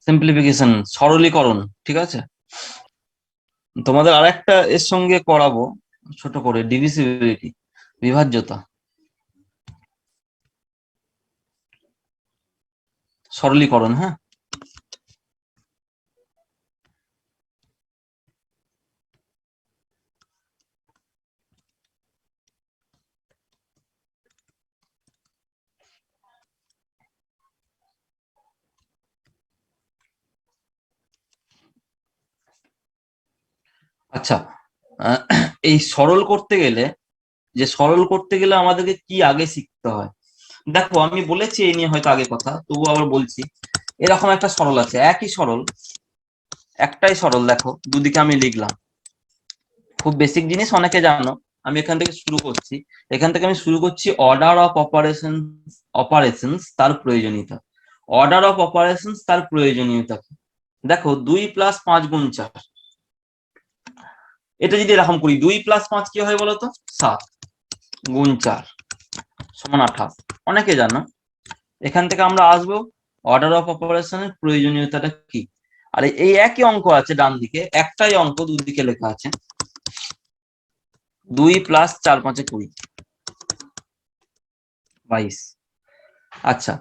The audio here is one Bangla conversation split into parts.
সিম্পলিফিকেশন, সরলীকরণ। ঠিক আছে, তোমাদের আরেকটা এর সঙ্গে করাবো ছোট করে, ডিভিসিবিলিটি, বিভাজ্যতা, সরলীকরণ। হ্যাঁ, আচ্ছা। আহ, এই সরল করতে গেলে আমাদেরকে কি আগে শিখতে হয়? দেখো, আমি বলেছি এই নিয়ে হয়তো আগে কথা, তবু আবার বলছি। এরকম একটা সরল আছে, একই সরল, একটাই সরল। দেখো, দুদিকে আমি লিখলাম, খুব বেসিক জিনিস, অনেকে জানো। আমি এখান থেকে শুরু করছি। এখান থেকে আমি শুরু করছি অর্ডার অফ অপারেশনস তার প্রয়োজনীয়তা। অর্ডার অফ অপারেশনস তার প্রয়োজনীয়তা কি? দেখো, 2+5 × 4, এটা যদি এরকম করি, 2+5 কি হয় বলতো? 7 × 4 = 28। অনেকে জানো। এখান থেকে আমরা আসবো অর্ডার অফ অপারেশনের প্রয়োজনীয়তাটা কি। আর এই একই অঙ্ক আছে ডান দিকে, একটাই অঙ্ক দুদিকে লেখা আছে, 2+4×5=20, 22। আচ্ছা,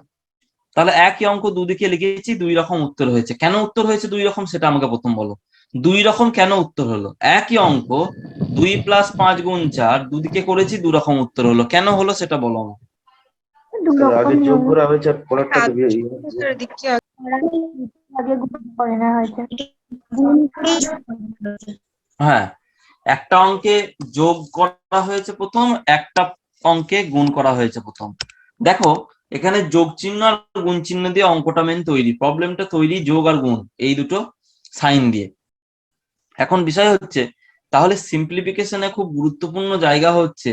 তাহলে একই অঙ্ক দুদিকে লিখেছি, দুই রকম উত্তর হয়েছে। কেন উত্তর হয়েছে দুই রকম, সেটা আমাকে প্রথম বলো। দুই রকম কেন উত্তর হলো? একই অঙ্ক, 2+5 × 4 দুদিকে করেছি, দু রকম উত্তর হলো। কেন হলো সেটা বলো আমাকে। আগে যোগ করা হয়েছে আর পরেরটা আগে গুণ করে নেওয়া হয়েছে। হ্যাঁ, একটা অঙ্কে যোগ করা হয়েছে প্রথম, একটা অঙ্কে গুণ করা হয়েছে প্রথম। দেখো, এখানে যোগ চিহ্ন আর গুণ চিহ্ন দিয়ে অঙ্কটা মেন তৈরি, প্রবলেমটা তৈরি যোগ আর গুণ এই দুটো সাইন দিয়ে। এখন বিষয় হচ্ছে, তাহলে সিম্পলিফিকেশনে খুব গুরুত্বপূর্ণ জায়গা হচ্ছে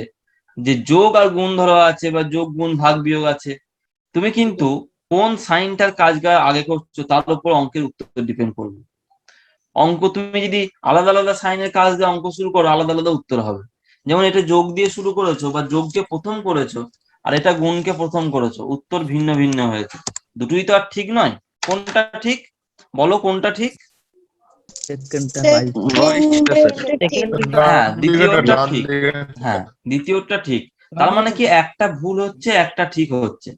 যে যোগ আর গুণ ধরা আছে, বা যোগ গুণ ভাগ বিয়োগ আছে, তুমি কিন্তু কোন সাইনটার কাজ আগে করছো তার উপর অঙ্কের উত্তর ডিপেন্ড করবে। অঙ্ক তুমি যদি আলাদা আলাদা সাইনের কাজ দিয়ে অঙ্ক শুরু করো, আলাদা আলাদা উত্তর হবে। যেমন এটা যোগ দিয়ে শুরু করেছো বা যোগকে প্রথম করেছো, আর এটা গুণকে প্রথম করেছো, উত্তর ভিন্ন ভিন্ন হয়েছে। দুটোই তো আর ঠিক নয়। কোনটা ঠিক বলো, কোনটা ঠিক? হ্যাঁ, দ্বিতীয়টা ঠিক। হ্যাঁ, দ্বিতীয়টা ঠিক। তার মানে কি, একটা ভুল হচ্ছে, একটা ঠিক হচ্ছে।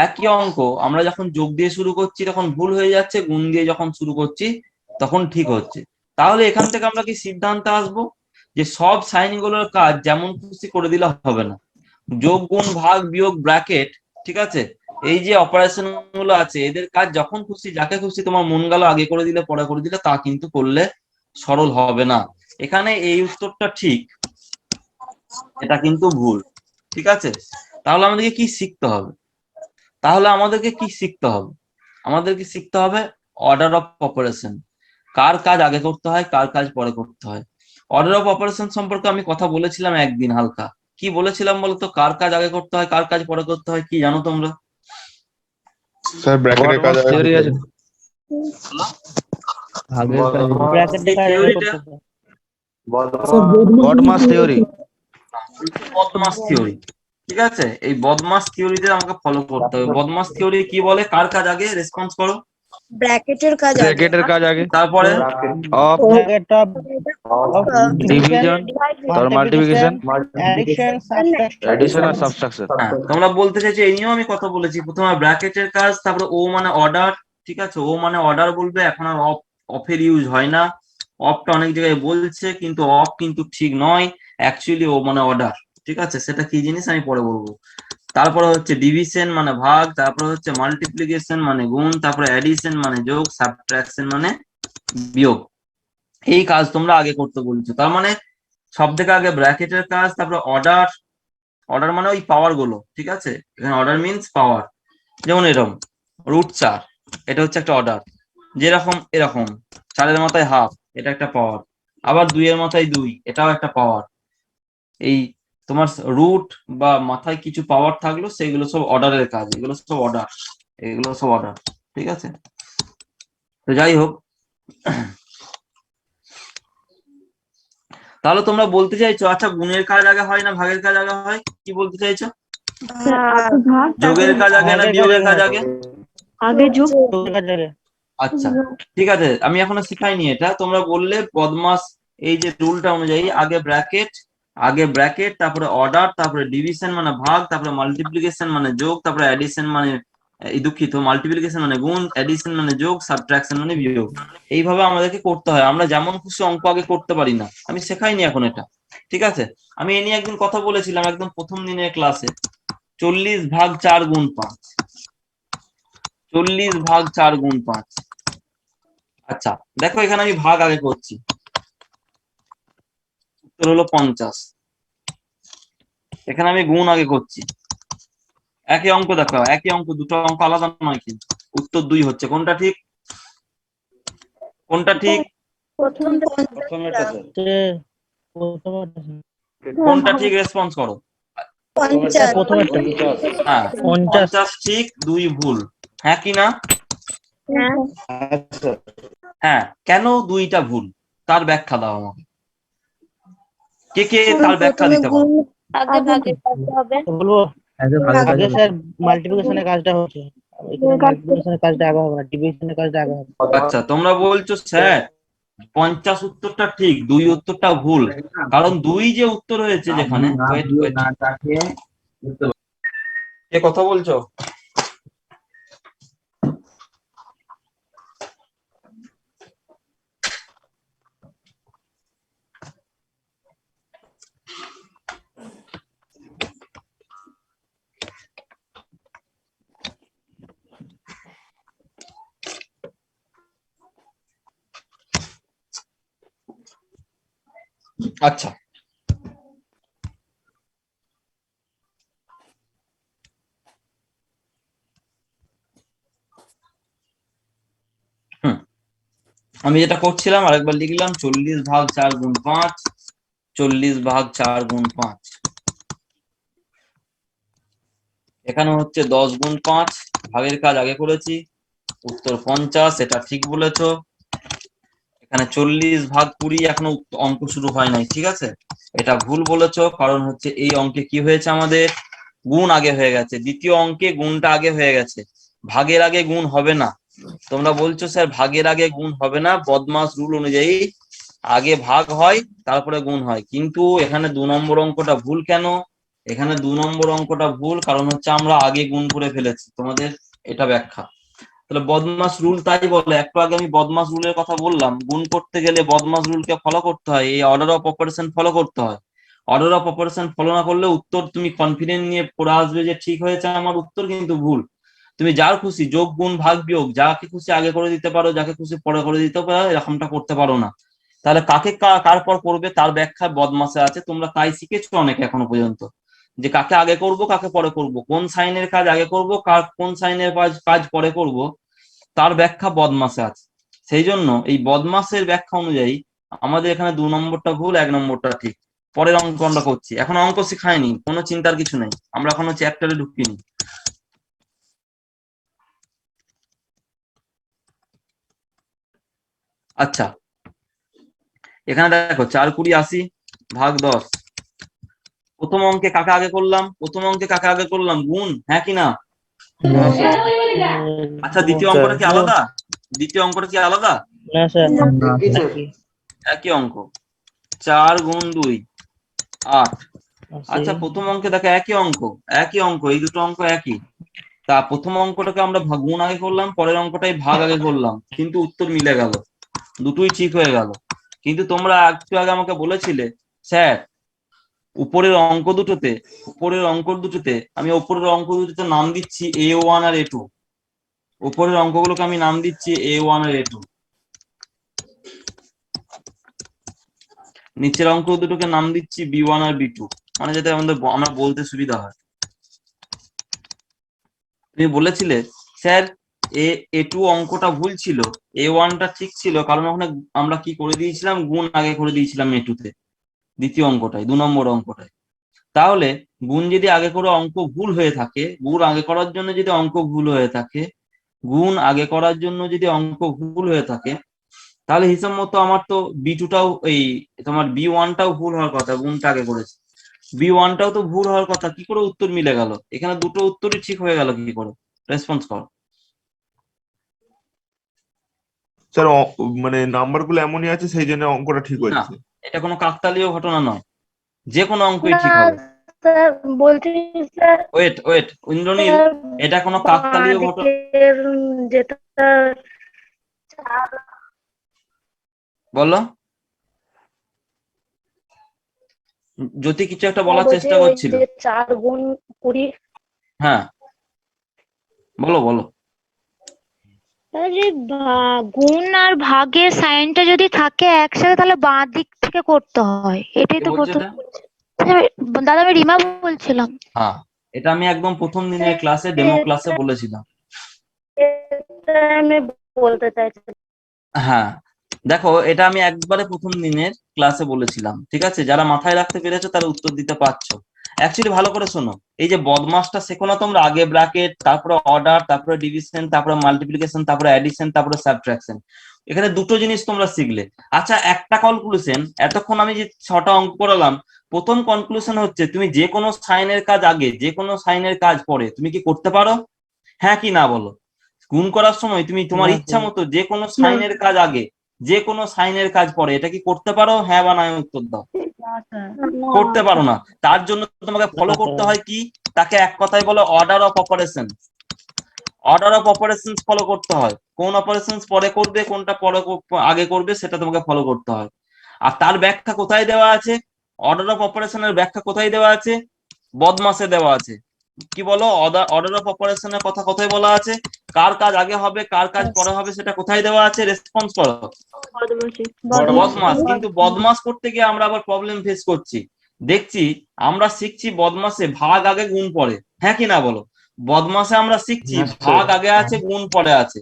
একই অঙ্ক আমরা যখন যোগ দিয়ে শুরু করছি তখন ভুল হয়ে যাচ্ছে, গুণ দিয়ে যখন শুরু করছি তখন ঠিক হচ্ছে। তাহলে এখান থেকে আমরা কি সিদ্ধান্তে আসবো যে সব সাইন গুলোর কাজ যেমন খুশি করে দিলে হবে না। যোগ গুণ ভাগ বিয়োগ ব্র্যাকেট, ঠিক আছে, এই যে অপারেশন গুলো আছে, এদের কাজ যখন খুশি যাকে খুশি তোমার মন গেল আগে করে দিলে পরে করে দিলে, তা কিন্তু করলে সরল হবে না। এখানে এই উত্তরটা ঠিক, এটা কিন্তু ভুল। ঠিক আছে, তাহলে আমাদেরকে কি শিখতে হবে? আমাদেরকে শিখতে হবে অর্ডার অফ অপারেশন, কার কাজ আগে করতে হয়, কার কাজ পরে করতে হয়। অর্ডার অফ অপারেশন সম্পর্কে আমি কথা বলেছিলাম একদিন হালকা। কি বলেছিলাম বলতো? কার কাজ আগে করতে হয়, কার কাজ পরে করতে হয়, কি জানো তোমরা? স্যার ব্র্যাকেটের কাজ আগে থিওরি আছে, ব্র্যাকেটের কাজ আগে করতে হবে। বদমাস থিওরি। বদমাস থিওরি, ঠিক আছে, এই বদমাস থিওরিতে আমাকে ফলো করতে হবে। বদমাস থিওরি কি বলে? কার কাজ আগে? রেসপন্স করো। ব্র্যাকেটের কাজ আগে, ব্র্যাকেটের কাজ আগে, তারপরে অফ, ব্র্যাকেট অফ ডিভিশন, তারপর মাল্টিপ্লিকেশন, অ্যাডিশন, সাবট্রাকশন। অ্যাডিশন আর সাবট্রাকশন। হ্যাঁ, তোমরা বলতে চাইছো এই নিয়েও আমি কথা বলেছি। প্রথমে ব্র্যাকেটের কাজ, তারপরে ও মানে অর্ডার। ঠিক আছে, ও মানে অর্ডার বলবে, এখন আর অফের ইউজ হয় না। অফটা অনেক জায়গায় বলছে, কিন্তু অফ কিন্তু ঠিক নয়, অ্যাকচুয়ালি ও মানে অর্ডার। ঠিক আছে, সেটা কি জিনিস আমি পরে বলবো। তারপরে হচ্ছে ডিভিশন মানে ভাগ, তারপরে হচ্ছে মাল্টিপ্লিকেশন মানে গুণ, তারপরে অ্যাডিশন মানে যোগ, সাবট্রাকশন মানে বিয়োগ। এই কাজ তোমরা আগে করতে বলছো। তার মানে সব থেকে আগে ব্র্যাকেটের কাজ, তারপরে অর্ডার। অর্ডার মানে ওই পাওয়ার গুলো, ঠিক আছে, এখানে অর্ডার মিনস পাওয়ার। যেমন এরকম √4, এটা হচ্ছে একটা অর্ডার। যেরকম এরকম 4-এর মাথায় হাফ, এটা একটা পাওয়ার। আবার 2-এর মাথায় 2, এটাও একটা পাওয়ার। এই তোমার রুট বা মাথায় কিছু পাওয়ার থাকলো, সেগুলো সব অর্ডারের কাজ, এগুলো সব অর্ডার, এগুলো সব অর্ডার। ঠিক আছে, তো যাই হোক, তাহলে তোমরা বলতে চাইছো আচ্ছা গুণের কাজ আগে হয় না ভাগের কাজ আগে হয়? কি বলতে চাইছো? যোগের কাজ আগে না বিয়োগের কাজ আগে? আগে যোগ। আচ্ছা ঠিক আছে, আমি এখনো শিখাইনি এটা। তোমরা বললে বদমাস এই যে রুলটা অনুযায়ী আগে ব্র্যাকেট তারপরে অর্ডার তারপরে ডিভিশন মানে ভাগ তারপরে মাল্টিপ্লিকেশন মানে যোগ তারপরে অ্যাডিশন মানে দুঃখিত, মাল্টিপ্লিকেশন মানে গুণ, অ্যাডিশন মানে যোগ, সাবট্রাকশন মানে বিয়োগ। এইভাবে আমাদেরকে করতে হয়, আমরা যেমন খুশি অঙ্ক আগে করতে পারি না। আমি শেখাইনি এখন এটা, ঠিক আছে? আমি এ নিয়ে একদিন কথা বলেছিলাম একদম প্রথম দিনের ক্লাসে। 40/4 × 5, 40/4 × 5। আচ্ছা দেখো, এখানে আমি ভাগ আগে করছি, উত্তর হলো 50। এখানে আমি গুণ আগে করছি, একই অঙ্ক দেখো, একই অঙ্ক, দুটো অঙ্ক আলাদা নয় কিন্তু উত্তর 2 হচ্ছে। কোনটা ঠিক? কোনটা ঠিক? প্রথমেরটা স্যার। কোনটা ঠিক রেসপন্স করো। হ্যাঁ 50 ঠিক, 2 ভুল, হ্যাঁ কি না? আচ্ছা হ্যাঁ, কেন 2টা ভুল তার ব্যাখ্যা দাও আমাকে। কে কে তার ব্যাখ্যা দিতে পারো? আগে ভাগে করতে হবে। বলবো আগে স্যার মাল্টিপ্লিকেশনের কাজটা হচ্ছে, এখানে মাল্টিপ্লিকেশনের কাজটা আগে হবে না, ডিভিশনের কাজটা আগে হবে। আচ্ছা তোমরা বলছো স্যার 50 উত্তরটা ঠিক, 2 উত্তরটা ভুল, কারণ 2 যে উত্তর হয়েছে যেখানে। ওয়েট ওয়েট, কে কথা বলছো? আচ্ছা আমি যেটা করছিলাম আরেকবার লিখলাম, 40/4 × 5, 40/4 × 5। এখানে হচ্ছে 10 × 5, ভাগের কাজ আগে করেছি, উত্তর 50, এটা ঠিক বলেছো। এখানে 40/20, এখনো অঙ্ক শুরু হয় নাই, ঠিক আছে? এটা ভুল বলেছো, কারণ হচ্ছে এই অঙ্কে কি হয়েছে, আমাদের গুণ আগে হয়ে গেছে, দ্বিতীয় অঙ্কে গুণটা আগে হয়ে গেছে, ভাগের আগে গুণ হবে না। তোমরা বলছো স্যার ভাগের আগে গুণ হবে না, বদমাস রুল অনুযায়ী আগে ভাগ হয় তারপরে গুণ হয়, কিন্তু এখানে 2 নম্বর অঙ্কটা ভুল। কেন এখানে 2 নম্বর অঙ্কটা ভুল? কারণ হচ্ছে আমরা আগে গুণ করে ফেলেছি, তোমাদের এটা ব্যাখ্যা। তাহলে বদমাস রুল তাই বলে, একটু আগে আমি বদমাস রুলের কথা বললাম, গুণ করতে গেলে বদমাস রুলকে ফলো করতে হয়, এই অর্ডার অফ অপারেশন ফলো করতে হয়। অর্ডার অফ অপারেশন ফলো না করলে উত্তর তুমি কনফিডেন্ট নিয়ে পড়ে আসবে যে ঠিক হয়েছে আমার উত্তর, কিন্তু ভুল। তুমি যার খুশি যোগ গুণ ভাগ বিয়োগ যাকে খুশি আগে করে দিতে পারো, যাকে খুশি পরে করে দিতে পারো, এরকমটা করতে পারো না। তাহলে কাকে কার পর করবে তার ব্যাখ্যা বদমাসে আছে, তোমরা তাই শিখেছো অনেকে এখনো পর্যন্ত, যে কাকে আগে করব কাকে পরে করব, কোন সাইনের কাজ আগে করব কোন সাইনের কাজ পরে করব, তার ব্যাখ্যা বদমাসে আছে। সেই জন্য এই বদমাসের ব্যাখ্যা অনুযায়ী আমাদের এখানে 2 নম্বরটা ভুল, 1 নম্বরটা ঠিক। পরের অঙ্ক আমরা করছি, এখন অঙ্ক শিখায়নি, কোনো চিন্তার কিছু নেই, আমরা এখনো চ্যাপ্টারে ঢুকিনি। আচ্ছা এখানে দেখো 4×20 = 80/10। প্রথম অঙ্কে কাকে আগে করলাম? গুণ, হ্যাঁ কি না? আচ্ছা দ্বিতীয় অঙ্কটা কি আলাদা? না স্যার, একই অঙ্ক, 4×2 = 8। আচ্ছা প্রথম অঙ্কে দেখো একই অঙ্ক, এই দুটো অঙ্ক একই। তা প্রথম অঙ্কটাকে আমরা গুণ আগে করলাম, পরের অঙ্কটাই ভাগ আগে করলাম, কিন্তু উত্তর মিলে গেল, দুটোই ঠিক হয়ে গেল। কিন্তু তোমরা একটু আগে আমাকে বলেছিলে স্যার উপরের অঙ্ক দুটোতে আমি নাম দিচ্ছি A1 আর A2, উপরের অঙ্কগুলোকে আমি নাম দিচ্ছি A1 আর A2, নিচের অঙ্ক দুটোকে নাম দিচ্ছি B1 আর B2, মানে যাতে আমরা বলতে সুবিধা হয়। তুমি বলেছিলে স্যার A2 অঙ্কটা ভুল ছিল, A1টা ঠিক ছিল, কারণ ওখানে আমরা কি করে দিয়েছিলাম, গুণ আগে করে দিয়েছিলাম A2তে, দ্বিতীয় অঙ্কটায়, 2 নম্বর অঙ্কটায়। তাহলে গুণ যদি আগে করে অঙ্ক ভুল হয়ে থাকে, গুণ আগে করার জন্য যদি অঙ্ক ভুল হয়ে থাকে, তাহলে হিসাব মতো আমার তো B2টাও এই তোমার B1টাও ভুল হওয়ার কথা, গুণটা আগে করেছে। B1টাও তো ভুল হওয়ার কথা, কি করে উত্তর মিলে গেল? এখানে দুটো উত্তরই ঠিক হয়ে গেল কি করে? রেসপন্স করো। স্যার মানে নাম্বার গুলো এমনই আছে সেই জন্য অঙ্কটা ঠিক না, হচ্ছে। এটা কোনো কাকতালীয় ঘটনা নয়, যে কোনো অঙ্কই না ঠিক হবে। স্যার, বলছি sir, wait wait, Indranil, sir এটা কোনো বাঁ কাকতালীয় ঘটনা। দিকের যেটা বলো, জ্যোতি কিছু একটা বলার বলছি চেষ্টা ওই করছিল। যে 4 গুণ 20। হ্যাঁ, বলো বলো। যে গুণ আর ভাগের সাইনটা যদি থাকে একসাথে তাহলে বাঁ দিক থেকে করতে হয়, এটাই কে তো বলছে প্রথম। এটা? দাদা আমি রিমা বলছিলাম। হ্যাঁ, এটা আমি একদম প্রথম দিনের ক্লাসে, ডেমো ক্লাসে বলেছিলাম। এটা আমি বলতে চাইছি। হ্যাঁ, দেখো, এটা আমি একবারে প্রথম দিনের ক্লাসে বলেছিলাম, ঠিক আছে? যারা মাথায় রাখতে পেরেছো তারা উত্তর দিতে পারছো। অ্যাকচুয়ালি ভালো করে শোনো, এই যে বদমাসটা শেখো না তোমরা, আগে ব্র্যাকেট, তারপরে অর্ডার, তারপরে ডিভিশন, তারপরে মাল্টিপ্লিকেশন, তারপরে অ্যাডিশন, তারপরে সাবট্রাকশন। এখানে দুটো জিনিস তোমরা শিখলে। আচ্ছা, একটা কনক্লুশন, এতক্ষণ আমি যে 6টা অঙ্ক করালাম, প্রথম কনক্লুশন হচ্ছে তুমি যে কোনো সাইনের কাজ আগে, যে কোনো সাইনের কাজ পরে তুমি কি করতে পারো? হ্যাঁ কি না বলো? গুণ করার সময় তুমি তোমার না ইচ্ছা স্যার। মতো যে কোনো সাইনের কাজ আগে, যে কোনো সাইনের কাজ পরে, এটা কি করতে পারো? হ্যাঁ বা না উত্তর দাও। করতে পারো না। তার জন্য তোমাকে ফলো না করতে স্যার। হয় কি? তাকে এক কথায় বলে order of operation. Order of operation follow করতে হয়। কোন অপারেশন পরে করবে, কোনটা পরে আগে করবে, সেটা তোমাকে ফলো করতে হয়। আর তার ব্যাখ্যা কোথায় দেওয়া আছে? অর্ডার অফ অপারেশনের ব্যাখ্যা কোথায় দেওয়া আছে? বদমাসে দেওয়া আছে। কি বলো, অর্ডার অফ অপারেশনের কথা কোথায় বলা আছে? কার কাজ আগে হবে, কার কাজ পরে হবে, সেটা কোথায় দেওয়া আছে? রেসপন্স করো। বদমাস। কিন্তু বদমাস করতে গিয়ে আমরা আবার প্রবলেম ফেস করছি। দেখছি, আমরা শিখছি বদমাসে ভাগ আগে গুণ পরে, হ্যাঁ কি না বলো? বদমাসে আমরা শিখছি হ্যাঁ স্যার। ভাগ আগে আছে, গুণ পরে আছে,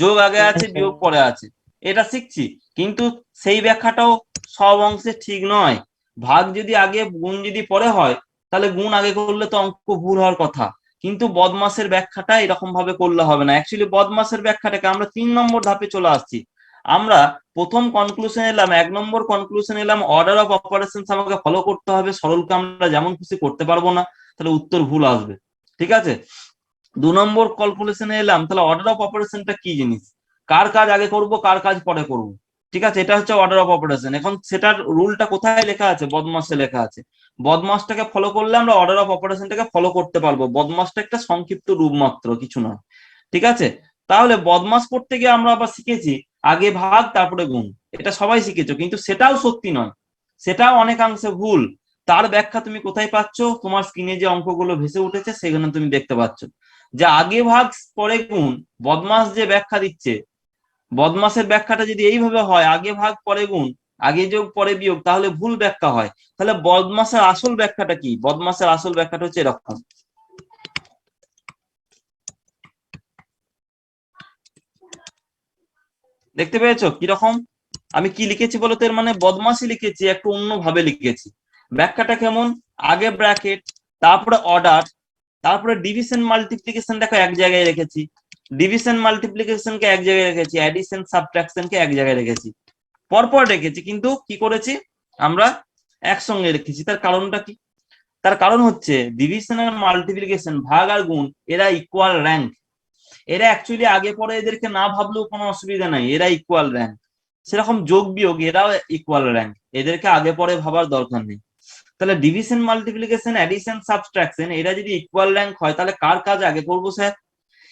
যোগ আগে আছে, বিয়োগ পরে আছে, এটা শিখছি। কিন্তু সেই ব্যাখ্যাটাও সব অংশে ঠিক নয়। ভাগ যদি আগে, গুণ যদি পরে হয়, তাহলে গুণ আগে করলে তো অঙ্ক ভুল হওয়ার কথা। কিন্তু বদমাসের ব্যাখ্যাটা এরকম ভাবে করলে হবে না। অ্যাকচুয়ালি বদমাসের ব্যাখ্যাটাকে আমরা 3 নম্বর ধাপে চলে আসছি। আমরা প্রথম কনক্লুশন এলাম, 1 নম্বর কনক্লুশন এলাম, অর্ডার অফ অপারেশন আমাকে ফলো করতে হবে, সরলকে আমরা যেমন খুশি করতে পারবো না, তাহলে উত্তর ভুল আসবে, ঠিক আছে? 2 নম্বর ক্যালকুলেশনে এলাম, তাহলে অর্ডার অফ অপারেশনটা কি জিনিস, কার কাজ আগে করব, কার কাজ পরে করব, ঠিক আছে? এটা হচ্ছে অর্ডার অফ অপারেশন। এখন সেটার রুলটা কোথায় লেখা আছে? বদমাসে লেখা আছে। বদমাসটাকে ফলো করলে আমরা অর্ডার অফ অপারেশনটাকে ফলো করতে পারবো। বদমাসটা একটা সংক্ষিপ্ত রূপ মাত্র, কিছু নয়, ঠিক আছে? তাহলে বদমাস করতে গিয়ে আমরা আবার শিখেছি আগে ভাগ তারপরে গুণ, এটা সবাই শিখেছো, কিন্তু সেটাও সত্যি নয়, সেটাও অনেকাংশে ভুল। তার ব্যাখ্যা তুমি কোথায় পাচ্ছ? তোমার স্ক্রিনে যে অঙ্কগুলো ভেসে উঠেছে সেখানে তুমি দেখতে পাচ্ছ যে আগে ভাগ পরে গুণ। বদমাস যে ব্যাখ্যা দিচ্ছে, বদমাসের ব্যাখ্যাটা যদি এইভাবে হয়, আগে ভাগ পরে গুণ, আগে যোগ পরে বিয়োগ, তাহলে ভুল ব্যাখ্যা হয়। তাহলে বদমাসের আসল ব্যাখ্যাটা কি? বদমাসের আসল ব্যাখ্যাটা হচ্ছে এরকম। দেখতে পেয়েছো কিরকম? আমি কি লিখেছি বলতো? এর মানে বদমাসি লিখেছি, একটু অন্য ভাবে লিখেছি। ব্যাখ্যাটা কেমন? আগে ব্র্যাকেট, তারপরে অর্ডার, তারপরে ডিভিশন মাল্টিপ্লিকেশন দেখো এক জায়গায় রেখেছি, ডিভিশন মাল্টিপ্লিকেশনকে এক জায়গায় রেখেছি, অ্যাডিশন সাবট্রাকশনকে এক জায়গায় রেখেছি, পরপর রেখেছি, কিন্তু কি করেছি আমরা? একসঙ্গে রেখেছি। তার কারণটা কি? তার কারণ হচ্ছে ডিভিশন আর মাল্টিপ্লিকেশন, ভাগ আর গুণ, এরা ইকুয়াল র্যাঙ্ক। এরা অ্যাকচুয়ালি আগে পরে এদেরকে না ভাবলেও কোনো অসুবিধা নাই, এরা ইকুয়াল র্যাঙ্ক। সেরকম যোগ বিয়োগ, এরাও ইকুয়াল র্যাঙ্ক, এদেরকে আগে পরে ভাবার দরকার নেই। তাহলে ডিভিশন মাল্টিপ্লিকেশন অ্যাডিশন সাবট্রাকশন এরা যদি ইকুয়াল র্যাঙ্ক হয়, তাহলে কার কাজ আগে করবো স্যার?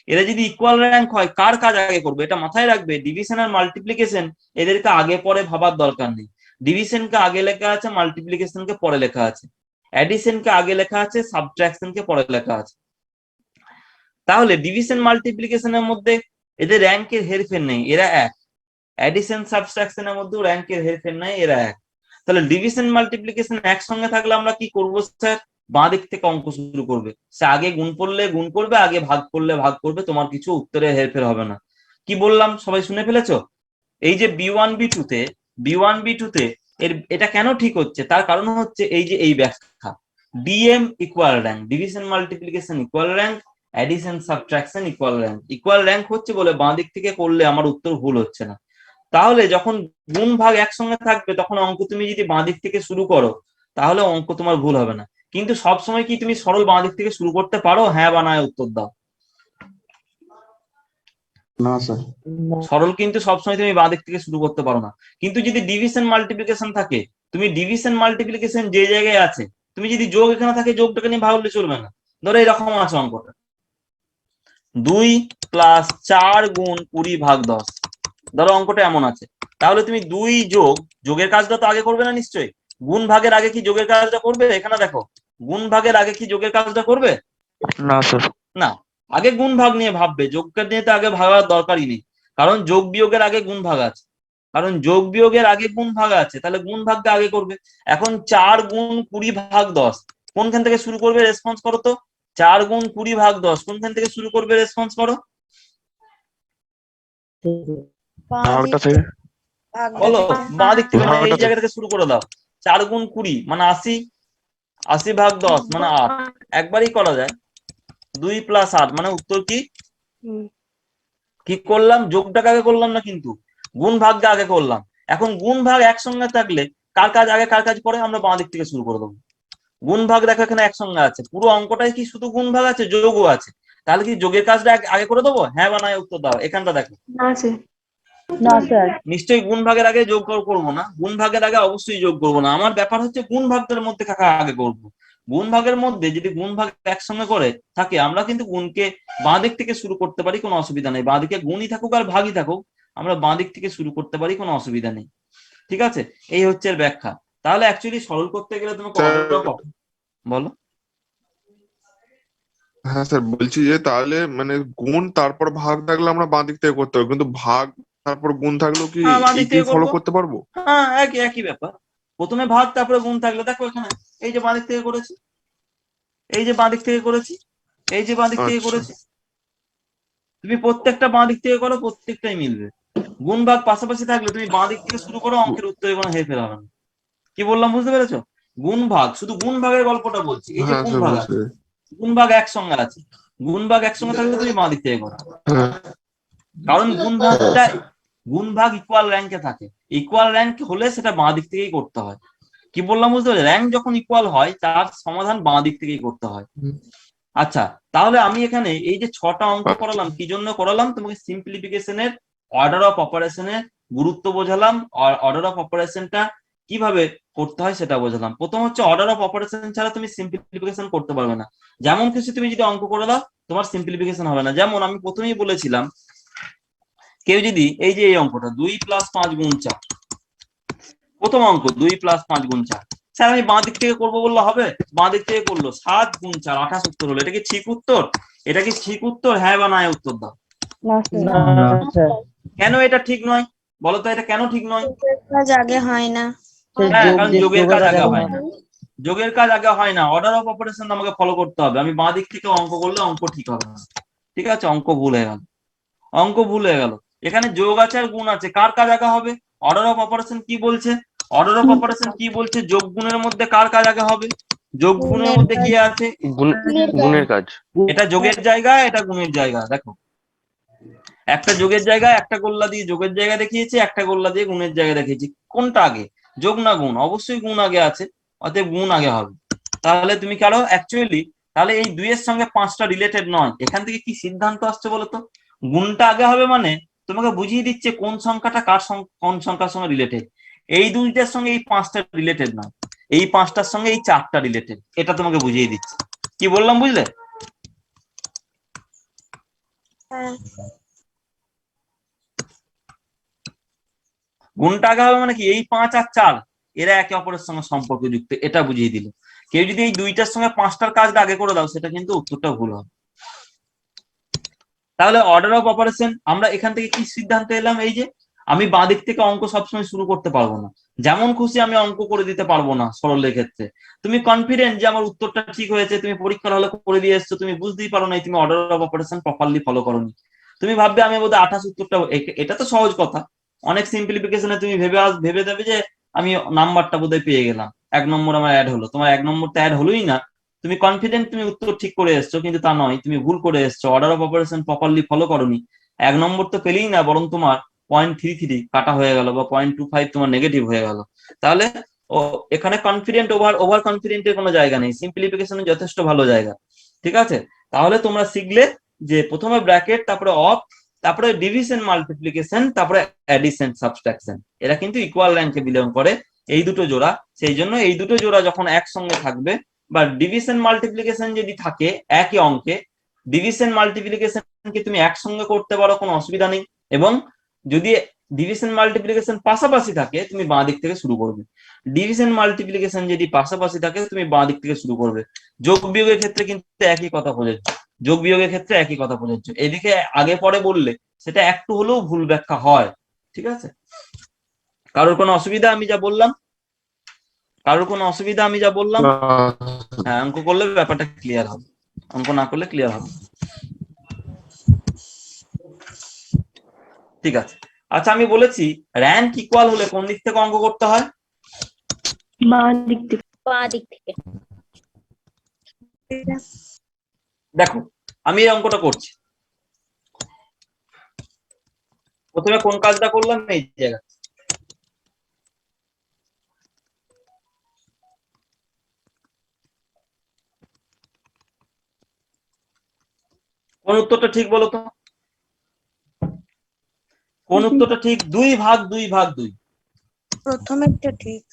এরা যদি ইকুয়াল র্যাঙ্ক হয়, কার কাজ আগে করবো? এটা মাথায় রাখবে। ডিভিশন আর মাল্টিপ্লিকেশন এদেরকে আগে পরে ভাবার দরকার নেই। ডিভিশনকে আগে লেখা আছে, মাল্টিপ্লিকেশনকে পরে লেখা আছে, অ্যাডিশনকে আগে লেখা আছে, সাবট্রাকশনকে পরে লেখা আছে। তাহলে ডিভিশন মাল্টিপ্লিকেশনের মধ্যে এদের র্যাঙ্কের হেরফের নেই, এরা এক। অ্যাডিশন সাবট্রাকশনের মধ্যেও র্যাঙ্কের হেরফের নাই, এরা এক। তাহলে ডিভিশন মাল্টিপ্লিকেশন একসঙ্গে থাকলে আমরা কি করবো স্যার? বাঁ দিক থেকে অঙ্ক শুরু করবে। সে আগে গুণ করলে গুণ করবে, আগে ভাগ করলে ভাগ করবে, তোমার কিছু উত্তরে হেরফের হবে না। কি বললাম সবাই শুনে ফেলেছো? এই যে বি ওয়ান বি টু তে এটা কেন ঠিক হচ্ছে? তার কারণ হচ্ছে এই যে এই ব্যাখ্যা, DM equal rank, division multiplication equal rank, addition subtraction equal rank. Equal rank হচ্ছে বলে বাঁ দিক থেকে করলে আমার উত্তর ভুল হচ্ছে না। তাহলে যখন গুণ ভাগ একসঙ্গে থাকবে, তখন অঙ্ক তুমি যদি বাঁ দিক থেকে শুরু করো, তাহলে অঙ্ক তোমার ভুল হবে না। কিন্তু সবসময় কি তুমি সরল বাঁ দিক থেকে শুরু করতে পারো? হ্যাঁ বা না উত্তর দাও। না স্যার। সরল কিন্তু সবসময় তুমি বাঁ দিক থেকে শুরু করতে পারো না। কিন্তু যদি ডিভিশন মাল্টিপ্লিকেশন থাকে, তুমি ডিভিশন মাল্টিপ্লিকেশন যে জায়গায় আছে, তুমি যদি যোগ এখানে থাকে যোগটাকে নিয়ে ভাবলে চলবে না। ধরো এরকম আছে অঙ্কটা, 2 + 4 × 20/10। ধরো অঙ্কটা এমন আছে, তাহলে তুমি 2 যোগের কাজটা তো আগে করবে না নিশ্চয়ই। গুণ ভাগের আগে কি যোগের কাজটা করবে? এখানে দেখো, গুণ ভাগের আগে কি যোগের কাজটা করবে? না স্যার। না, আগে গুণ ভাগ নিয়ে ভাববে, যোগকে নিয়ে তো আগে ভাবার দরকারই নেই। কারণ যোগ বিয়োগের আগে গুণ ভাগ আছে, কারণ যোগ বিয়োগের আগে গুণ ভাগ আছে, তাহলে গুণ ভাগটা আগে করবে। এখন 4 × 20/10 কোনখান থেকে শুরু করবে? রেসপন্স করো তো। 4 × 20/10 কোনখান থেকে শুরু করবে? রেসপন্স করো, ভাগটা থেকে। বলো। বাঁ দিক থেকে, মানে ভাগটা এই থেকে। জায়গা থেকে শুরু করে দাও। 4 × 20 মানে 80, 80/10 মানে 8, একবারই করা যায়। 2 + 8 মানে উত্তর কি? হুম। কি করলাম? যোগটাকে আগে করলাম না, কিন্তু গুণ ভাগটা আগে করলাম। এখন গুণ ভাগ একসঙ্গে থাকলে কার কাজ আগে কার কাজ পরে? আমরা বাঁ দিক থেকে শুরু করে দেবো। গুণ ভাগ দেখো এখানে একসঙ্গে আছে, পুরো অঙ্কটাই কি শুধু গুণ ভাগ আছে? যোগও আছে, তাহলে কি যোগের কাজটা আগে করে দেবো? হ্যাঁ বা না উত্তর দাও। এখানটা দেখো, না স্যার। নিশ্চয়ই গুণ ভাগের আগে যোগ করবো না, গুণ ভাগের আগে অবশ্যই যোগ করবো না। আমার ব্যাপার হচ্ছে গুণ ভাগের মধ্যে কাকা আগে করবো। গুণ ভাগের মধ্যে যদি গুণ ভাগ একসঙ্গে করে থাকে, আমরা কিন্তু গুণকে বাঁ দিক থেকে শুরু করতে পারি, কোনো অসুবিধা নেই। বাঁ দিকে গুণই থাকুক আর ভাগই থাকুক, আমরা বাঁ দিক থেকে শুরু করতে পারি, কোনো অসুবিধা নেই। ঠিক আছে, এই হচ্ছে এর ব্যাখ্যা। তাহলে অ্যাকচুয়ালি সরল করতে গেলে তোমাকে অর্ডার অফ, বলো। হ্যাঁ স্যার, বলছি যে তাহলে মানে গুণ তারপর ভাগ থাকলে আমরা বাঁ দিক থেকে করতে পারবো, কিন্তু ভাগ তারপর গুণ থাকলেও কি হ্যাঁ, বাঁ দিক একই থেকে ফলো করবো। করতে পারবো? হ্যাঁ, একই একই ব্যাপার। প্রথমে ভাগ তারপরে গুণ থাকলে দেখো এখানে, এই যে বাঁ দিক থেকে করেছি, এই যে বাঁ দিক থেকে করেছি, এই যে বাঁ দিক থেকে আচ্ছা। করেছি, তুমি প্রত্যেকটা বাঁ দিক থেকে করো, প্রত্যেকটাই মিলবে। গুণ ভাগ পাশাপাশি থাকলে তুমি বাঁ দিক থেকে শুরু করো, অঙ্কের উত্তরে কোনো হেরফের হবে না। কি বললাম বুঝতে পেরেছো? গুণ ভাগ, শুধু গুণ ভাগের গল্পটা বলছি। এই যে হ্যাঁ গুণ স্যার, ভাগ বুঝতে আছে, পেরেছি। গুণ ভাগ একসঙ্গে আছে, গুণ ভাগ একসঙ্গে থাকলে তুমি বাঁ দিক থেকে করো। হ্যাঁ। কারণ গুণ ভাগ ইকুয়াল র্যাঙ্কে থাকে, ইকুয়াল র্যাঙ্ক হলে সেটা বাঁ দিক থেকেই করতে হয়। কি বললাম বুঝতে পারলে? র্যাঙ্ক যখন ইকুয়াল হয় তার সমাধান বাঁ দিক থেকেই করতে হয়। আচ্ছা, তাহলে আমি এখানে এই যে 6টা অঙ্ক করালাম, কি জন্য করালাম? তোমাকে সিম্পলিফিকেশনের অর্ডার অফ অপারেশনের গুরুত্ব বোঝালাম, অর্ডার অফ অপারেশনটা কিভাবে করতে হয় সেটা বোঝালাম। প্রথম হচ্ছে, অর্ডার অফ অপারেশন ছাড়া তুমি সিম্পলিফিকেশন করতে পারবে না। যেমন কিছু তুমি যদি অঙ্ক করে দাও, তোমার সিম্পলিফিকেশন হবে না। যেমন আমি প্রথমেই বলেছিলাম, কেউ যদি এই যে এই অঙ্কটা 2 + 5 × 4, প্রথম অঙ্ক 2 + 5 × 4, স্যার আমি বাঁ দিক থেকে করবো বললে হবে? বাঁ দিক থেকে করলো 7 × 4 28 উত্তর হলো। এটা কি ঠিক উত্তর? এটা কি ঠিক উত্তর? হ্যাঁ বা না উত্তর দাও। না স্যার, কেন এটা ঠিক নয় বলো তো? এটা কেন ঠিক নয়? কাজ আগে হয় না। হ্যাঁ, কারণ যোগের যোগের কাজ কাজ আগে আগে হয় না। যোগের কাজ আগে হয় না, অর্ডার অফ অপারেশন আমাকে ফলো করতে হবে। আমি বাঁ দিক থেকে অঙ্ক করলে অঙ্ক ঠিক হবে না। ঠিক আছে, অঙ্ক ভুল হয়ে গেল, অঙ্ক ভুল হয়ে গেল। এখানে যোগ আছে আর গুণ আছে, কার কাজ আগে হবে? অর্ডার অফ অপারেশন কি বলছে? অর্ডার অফ অপারেশন কি বলছে? যোগ গুণের মধ্যে কার কাজ আগে হবে? যোগ গুণের মধ্যে কি আছে? গুণের কাজ। এটা যোগের জায়গা, এটা গুণের জায়গা। দেখো, একটা যোগের জায়গায় একটা গোল্লা দিয়ে যোগের জায়গা দেখিয়েছি, একটা গোল্লা দিয়ে গুণের জায়গা দেখিয়েছি। কোনটা আগে, যোগ না গুণ? অবশ্যই গুণ আগে আছে, অতএব গুণ আগে হবে। তাহলে তুমি কারো অ্যাকচুয়ালি, তাহলে এই 2 এর সঙ্গে 5টা রিলেটেড নয়। এখান থেকে কি সিদ্ধান্ত আসছে বলতো? গুণটা আগে হবে মানে তোমাকে বুঝিয়ে দিচ্ছে কোন সংখ্যাটা কোন সংখ্যার সঙ্গে রিলেটেড। এই 2টার সঙ্গে এই 5টা রিলেটেড নয়, এই 5টার সঙ্গে এই 4টা রিলেটেড, এটা তোমাকে বুঝিয়ে দিচ্ছে। কি বললাম বুঝলে? গুণটা আগে হবে মানে কি, এই 5 আর 4 এরা একে অপরের সঙ্গে সম্পর্কযুক্ত, এটা বুঝিয়ে দিল। কেউ যদি এই 2টার সঙ্গে 5টার কাজটা আগে করে দাও, সেটা কিন্তু উত্তরটা ভুল হবে। তাহলে অর্ডার অফ অপারেশন আমরা এখান থেকে কি সিদ্ধান্ত এলাম? এই যে আমি বাঁ দিক থেকে অঙ্ক সবসময় শুরু করতে পারবো না, যেমন খুশি আমি অঙ্ক করে দিতে পারবো না সরলের ক্ষেত্রে। তুমি কনফিডেন্ট যে আমার উত্তরটা ঠিক হয়েছে, তুমি পরীক্ষার হলে করে দিয়ে এসছো, তুমি বুঝতেই পারো না তুমি order of operation properly follow করোনি। তুমি ভাববে আমি বোধহয় 28 উত্তরটা, এটা তো সহজ কথা। অনেক সিম্পলিফিকেশনে তুমি ভেবে দেবে যে আমি নাম্বারটা বোধহয় পেয়ে গেলাম, 1 নম্বর আমার অ্যাড হলো। তোমার 1 নম্বরটা অ্যাড হলোই না। তুমি কনফিডেন্ট তুমি উত্তর ঠিক করে এসছো, কিন্তু তা নয়, তুমি ভুল করে এসছো, order of operation properly follow করোনি। 1 নম্বর তো পেলেই না, বরং তোমার 0.33 কাটা হয়ে গেল, বা 0.25 তোমার নেগেটিভ হয়ে গেল। তাহলে ও এখানে কনফিডেন্ট ওভার কনফিডেন্টের কোনো জায়গা নেই, সিম্পলিফিকেশনের যথেষ্ট ভালো জায়গা। ঠিক আছে, তাহলে তোমরা শিখলে যে প্রথমে ব্র্যাকেট, তারপরে অফ, তারপরে ডিভিশন মাল্টিপ্লিকেশন, তারপরে অ্যাডিশন সাবট্রাকশন, এরা কিন্তু ইকুয়াল র্যাঙ্কে বিলং করে, এই দুটো জোড়া। সেই জন্য এই দুটো জোড়া যখন একসঙ্গে থাকবে, বা ডিভিশন মাল্টিপ্লিকেশন যদি থাকে একই অঙ্কে, ডিভিশন মাল্টিপ্লিকেশনকে তুমি একসঙ্গে করতে পারো, কোনো অসুবিধা নেই। এবং যদি ডিভিশন মাল্টিপ্লিকেশন পাশাপাশি থাকে, তুমি বাঁ দিক থেকে শুরু করবে। ডিভিশন মাল্টিপ্লিকেশন যদি পাশাপাশি থাকে, তুমি বাঁ দিক থেকে শুরু করবে। যোগ বিয়োগের ক্ষেত্রে কিন্তু একই কথা প্রযোজ্য, যোগ বিয়োগের ক্ষেত্রে একই কথা প্রযোজ্য। এদিকে আগে পরে বললে সেটা একটু হলেও ভুল ব্যাখ্যা হয়। ঠিক আছে, কারোর কোনো অসুবিধা আমি যা বললাম? কারোর কোনো অসুবিধা আমি যা বললাম? হ্যাঁ, অঙ্ক করলে ব্যাপারটা ক্লিয়ার হবে, অঙ্ক না করলে ক্লিয়ার হবে। ঠিক আছে, আচ্ছা আমি বলেছি র্যাঙ্ক ইকুয়াল হলে কোন দিক থেকে অঙ্ক করতে হয়? বাঁ দিক থেকে। বাঁ দিক থেকে। দেখো আমি এই অঙ্কটা করছি, প্রথমে কোন কাজটা করলাম? এই জায়গা কোন উত্তরটা ঠিক বলো তো? কোন উত্তরটা ঠিক? 2 ভাগ 2 ভাগ 2। প্রথমেরটা ঠিক।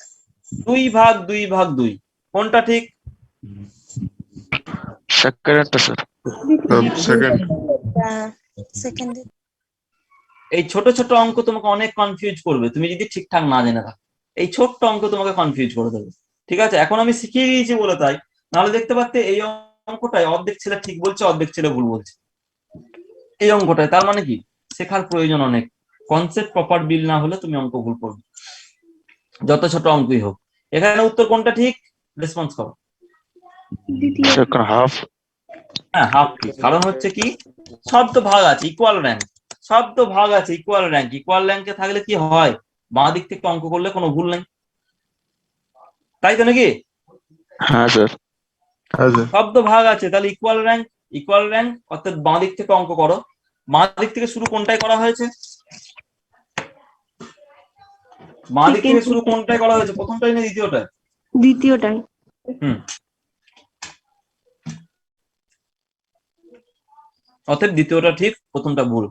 2 ভাগ 2 ভাগ 2 কোনটা ঠিক? সেকেন্ডটা স্যার। সেকেন্ড। সেকেন্ড। এই ছোট ছোট অঙ্ক তোমাকে অনেক কনফিউজ করবে, তুমি যদি ঠিকঠাক না জেনে থাকো। এই ছোট্ট অঙ্ক তোমাকে কনফিউজ করে দেবে। ঠিক আছে, এখন আমি শিখিয়ে দিয়েছি বলে তাই, নাহলে দেখতে পাচ্তে এই অঙ্কটাই অর্ধেক ছেলে ঠিক বলছে, অর্ধেক ছেলে ভুল বলছে এই অঙ্কটায়। তার মানে কি, শেখার প্রয়োজন অনেক। কনসেপ্ট প্রপার বিল না হলে তুমি অঙ্ক ভুল করবে, যত ছোট অঙ্কই হোক। এখানে উত্তর কোনটা ঠিক? রেসপন্স করো। Second half. হ্যাঁ, হাফ ঠিক। কারণ হচ্ছে কি, শব্দ ভাগ আছে ইকুয়াল র্যাঙ্ক, শব্দ ভাগ আছে ইকুয়াল র্যাঙ্ক। ইকুয়াল র্যাঙ্কে থাকলে কি হয়, বাঁ দিক থেকে অঙ্ক করলে কোনো ভুল নেই, তাই তো নাকি? হ্যাঁ স্যার। শব্দ ভাগ আছে, তাহলে ইকুয়াল র্যাঙ্ক। ইকুয়াল র্যাঙ্ক অর্থাৎ বাঁ দিক থেকে অঙ্ক করো। বাঁ দিক থেকে শুরু কোনটাই করা হয়েছে? বাঁ দিক থেকে শুরু কোনটাই করা হয়েছে? প্রথমটাই না দ্বিতীয়টাই? দ্বিতীয়টাই। অতএব দ্বিতীয়টা ঠিক, প্রথমটা ভুল।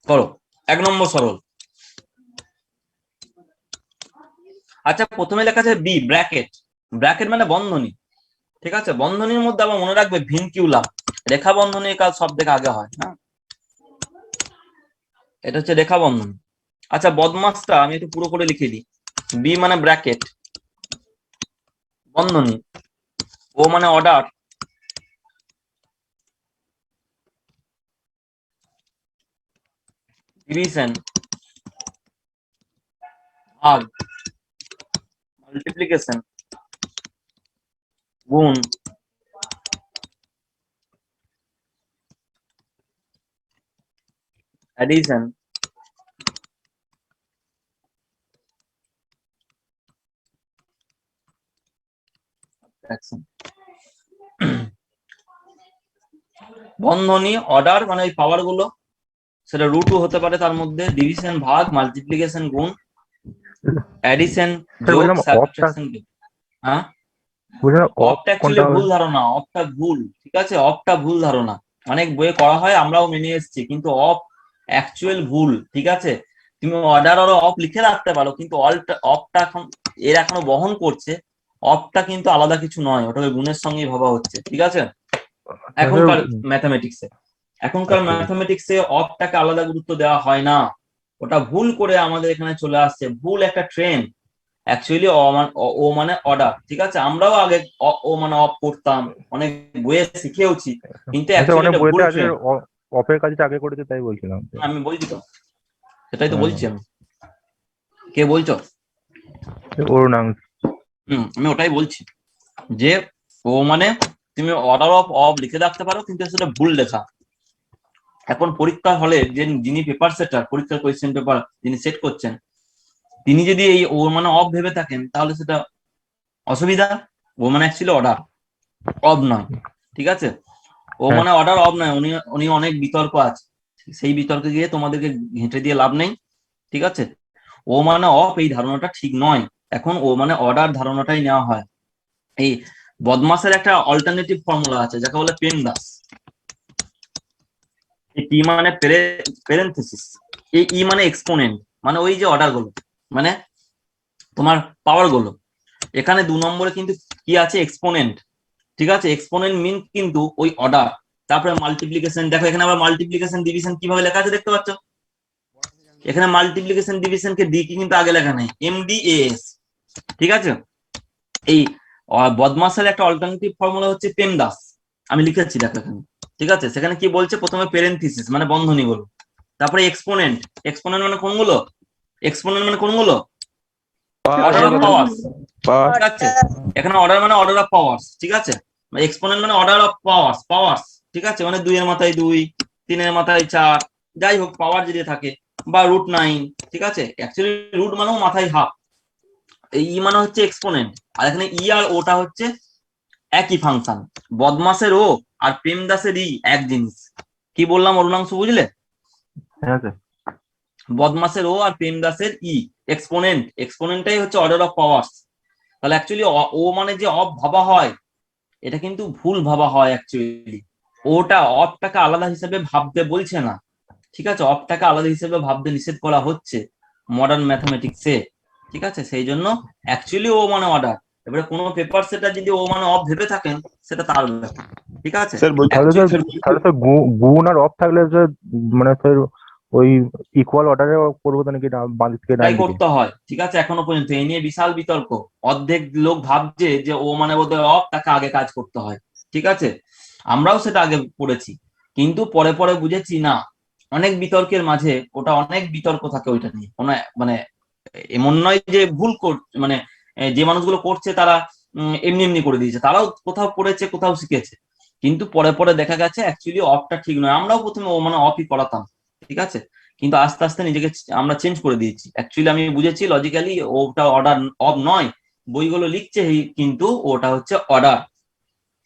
করো 1 নম্বর সরল। আচ্ছা, প্রথমে লেখা আছে বি ব্র্যাকেট। ব্র্যাকেট মানে বন্ধনী। ঠিক আছে, বন্ধনীর মধ্যে আবার মনে রাখবে ভিনকিউলাম, রেখা বন্ধনীর কাজ সব থেকে আগে হয়। হ্যাঁ, এটা হচ্ছে রেখা বন্ধনী। আচ্ছা, বদমাসটা আমি একটু পুরো করে লিখে দিই। বি মানে ব্র্যাকেট, বন্ধনী, ও মানে অর্ডার, ডিভিশন, ভাগ, মাল্টিপ্লিকেশন, গুণ, অ্যাডিশন, সাবট্রাকশন। বন্ধনী, অর্ডার মানে ওই পাওয়ার গুলো, সেটা √2 হতে পারে, তার মধ্যে ডিভিশন, ভাগ, মাল্টিপ্লিকেশন, গুণ, অ্যাডিশন, যোগ, সাবট্রাকশন। হ্যাঁ, অফটা অ্যাকচুয়ালি ভুল ধারণা, অফটা ভুল। ঠিক আছে, অফটা ভুল ধারণা, অনেক বইয়ে করা হয়, আমরাও মেনে এসেছি, কিন্তু অফ অ্যাকচুয়াল ভুল। ঠিক আছে, তুমি অর্ডার আর অফ লিখে রাখতে পারো, কিন্তু অফটা এখন এর এখনো বহন করছে। অফটা কিন্তু আলাদা কিছু নয়, ওটাকে গুণের সঙ্গেই ভাবা হচ্ছে। ঠিক আছে, এখনকার ম্যাথমেটিক্সে অফটাকে আলাদা গুরুত্ব দেওয়া হয় না, ওটা ভুল করে আমাদের এখানে চলে আসছে, ভুল একটা ট্রেন্ড। অ্যাকচুয়ালি ও মানে অর্ডার। ঠিক আছে, আমরাও আগে ও মানে অফ করতাম, অনেক বইয়ে শিখেওছি, কিন্তু অ্যাকচুয়ালি এটা ভুল ট্রেন্ড। অফের কাজটা আগে করেছে তাই বলছিলাম। আমি বলছি তো, সেটাই তো বলছি আমি। কে বলছো? অরুণাং। আমি ওটাই বলছি যে ও মানে তুমি অর্ডার অফ অফ লিখে রাখতে পারো, কিন্তু সেটা ভুল লেখা। এখন পরীক্ষার হলে যিনি পেপার সেটার, পরীক্ষার কোয়েশ্চেন পেপার যিনি সেট করছেন, তিনি যদি এই ও মানে অফ ভেবে থাকেন, তাহলে সেটা অসুবিধা। ও মানে অ্যাকচুয়ালি অর্ডার, অফ নয়। ঠিক আছে, ও মানে অর্ডার, অফ নয়। উনি অনেক বিতর্ক আছে, সেই বিতর্কে গিয়ে তোমাদেরকে ঘেঁটে দিয়ে লাভ নেই, ঠিক আছে। ও মানে অফ এই ধারণাটা ঠিক নয়, এখন ও মানে অর্ডার ধারণাটাই নেওয়া হয়। এই বদমাসের একটা অল্টারনেটিভ ফর্মুলা আছে যাকে বলে পেমদাস। এই পি মানে প্যারেনথেসিস, এই ই মানে এক্সপোনেন্ট, মানে ওই যে অর্ডার গুলো, মানে তোমার পাওয়ার গুলো। এখানে 2 নম্বরে কিন্তু কি আছে, এক্সপোনেন্ট, ঠিক আছে। এক্সপোনেন্ট মিন কিন্তু ওই অর্ডার, তারপরে মাল্টিপ্লিকেশন। দেখো এখানে আবার মাল্টিপ্লিকেশন ডিভিশন কিভাবে লেখা আছে দেখতে পাচ্ছ। এখানে মাল্টিপ্লিকেশন ডিভিশন কে ডি কি কিন্তু আগে লেখা নেই, MDAS, ঠিক আছে। এই বদমাসের একটা অল্টারনেটিভ ফর্মুলা হচ্ছে পেমদাস, আমি লিখেছি দেখো এখানে, ঠিক আছে। সেখানে কি বলছে, প্রথমে প্যারেনথেসিস মানে বন্ধনী গুলো, তারপরে এক্সপোনেন্ট। এক্সপোনেন্ট মানে কোনগুলো, এক্সপোনেন্ট মানে কোনগুলো, অর্ডার অফ পাওয়ার্স, ঠিক আছে। এখানে অর্ডার মানে অর্ডার অফ পাওয়ার্স, ঠিক আছে। এক্সপোনেন্ট মানে অর্ডার অফ পাওয়ার্স, ঠিক আছে। মানে 2 এর মাথায় 2, 3 এর মাথায় 4, যাই হোক পাওয়ার যদি থাকে, বা √9, ঠিক আছে। অ্যাকচুয়ালি রুট মানেও মাথায় হাফ, এই ই মানে হচ্ছে এক্সপোনেন্ট। আর এখানে ই আর ওটা হচ্ছে একই ফাংশন। বদমাসের ও আর প্রেমদাসের ই এক জিনিস। কি বললাম অরুণাংশু, বুঝলে? হ্যাঁ স্যার। বদমাসের ও আর প্রেমদাসের ই এক্সপোনেন্টটাই হচ্ছে অর্ডার অফ পাওয়ার্স। তাহলে অ্যাকচুয়ালি ও মানে যে অফ ভাবা হয়, এটা কিন্তু ভুল ভাবা হয়। অ্যাকচুয়ালি ওটা অফটাকে আলাদা হিসেবে ভাবতে বলছে না, ঠিক আছে। অফটাকে আলাদা হিসেবে ভাবতে নিষেধ করা হচ্ছে মডার্ন ম্যাথমেটিক্সে, ঠিক আছে। সেই জন্য অ্যাকচুয়ালি ও মানে অর্ডার। এবারে কোনো পেপার সেটা যদি ও মানে অফ ভেবে থাকেন, সেটা তার ব্যাপার, ঠিক আছে। স্যার বলছি তাহলে স্যার গুণ আর অফ থাকলে স্যার মানে স্যার ওই ইকুয়াল অর্ডারে করবো তো নাকি বাঁ দিক থেকে ডান তাই দিকে? করতে হয়, ঠিক আছে। এখনো পর্যন্ত এই নিয়ে বিশাল বিতর্ক। অর্ধেক লোক ভাবছে যে ও মানে বোধহয় অফ, তাকে আগে কাজ করতে হয়, ঠিক আছে। আমরাও সেটা আগে পড়েছি, কিন্তু পরে পরে বুঝেছি না, অনেক বিতর্কের মাঝে ওটা অনেক বিতর্ক থাকে ওইটা নিয়ে। কোনো মানে এমন নয় যে ভুল মানে যে মানুষগুলো করছে তারা এমনি এমনি করে দিয়েছে, তারাও কোথাও পড়েছে কোথাও শিখেছে, কিন্তু পরে পরে দেখা গেছে অ্যাকচুয়ালি অফটা ঠিক নয়। আমরাও প্রথমে ও মানে অফই করাতাম, ঠিক আছে। কিন্তু আস্তে আস্তে নিজেকে আমরা চেঞ্জ করে দিয়েছি। অ্যাকচুয়ালি আমি বুঝেছি লজিক্যালি ওটা অর্ডার অফ নয়, বইগুলো লিখছে কিন্তু ওটা হচ্ছে অর্ডার।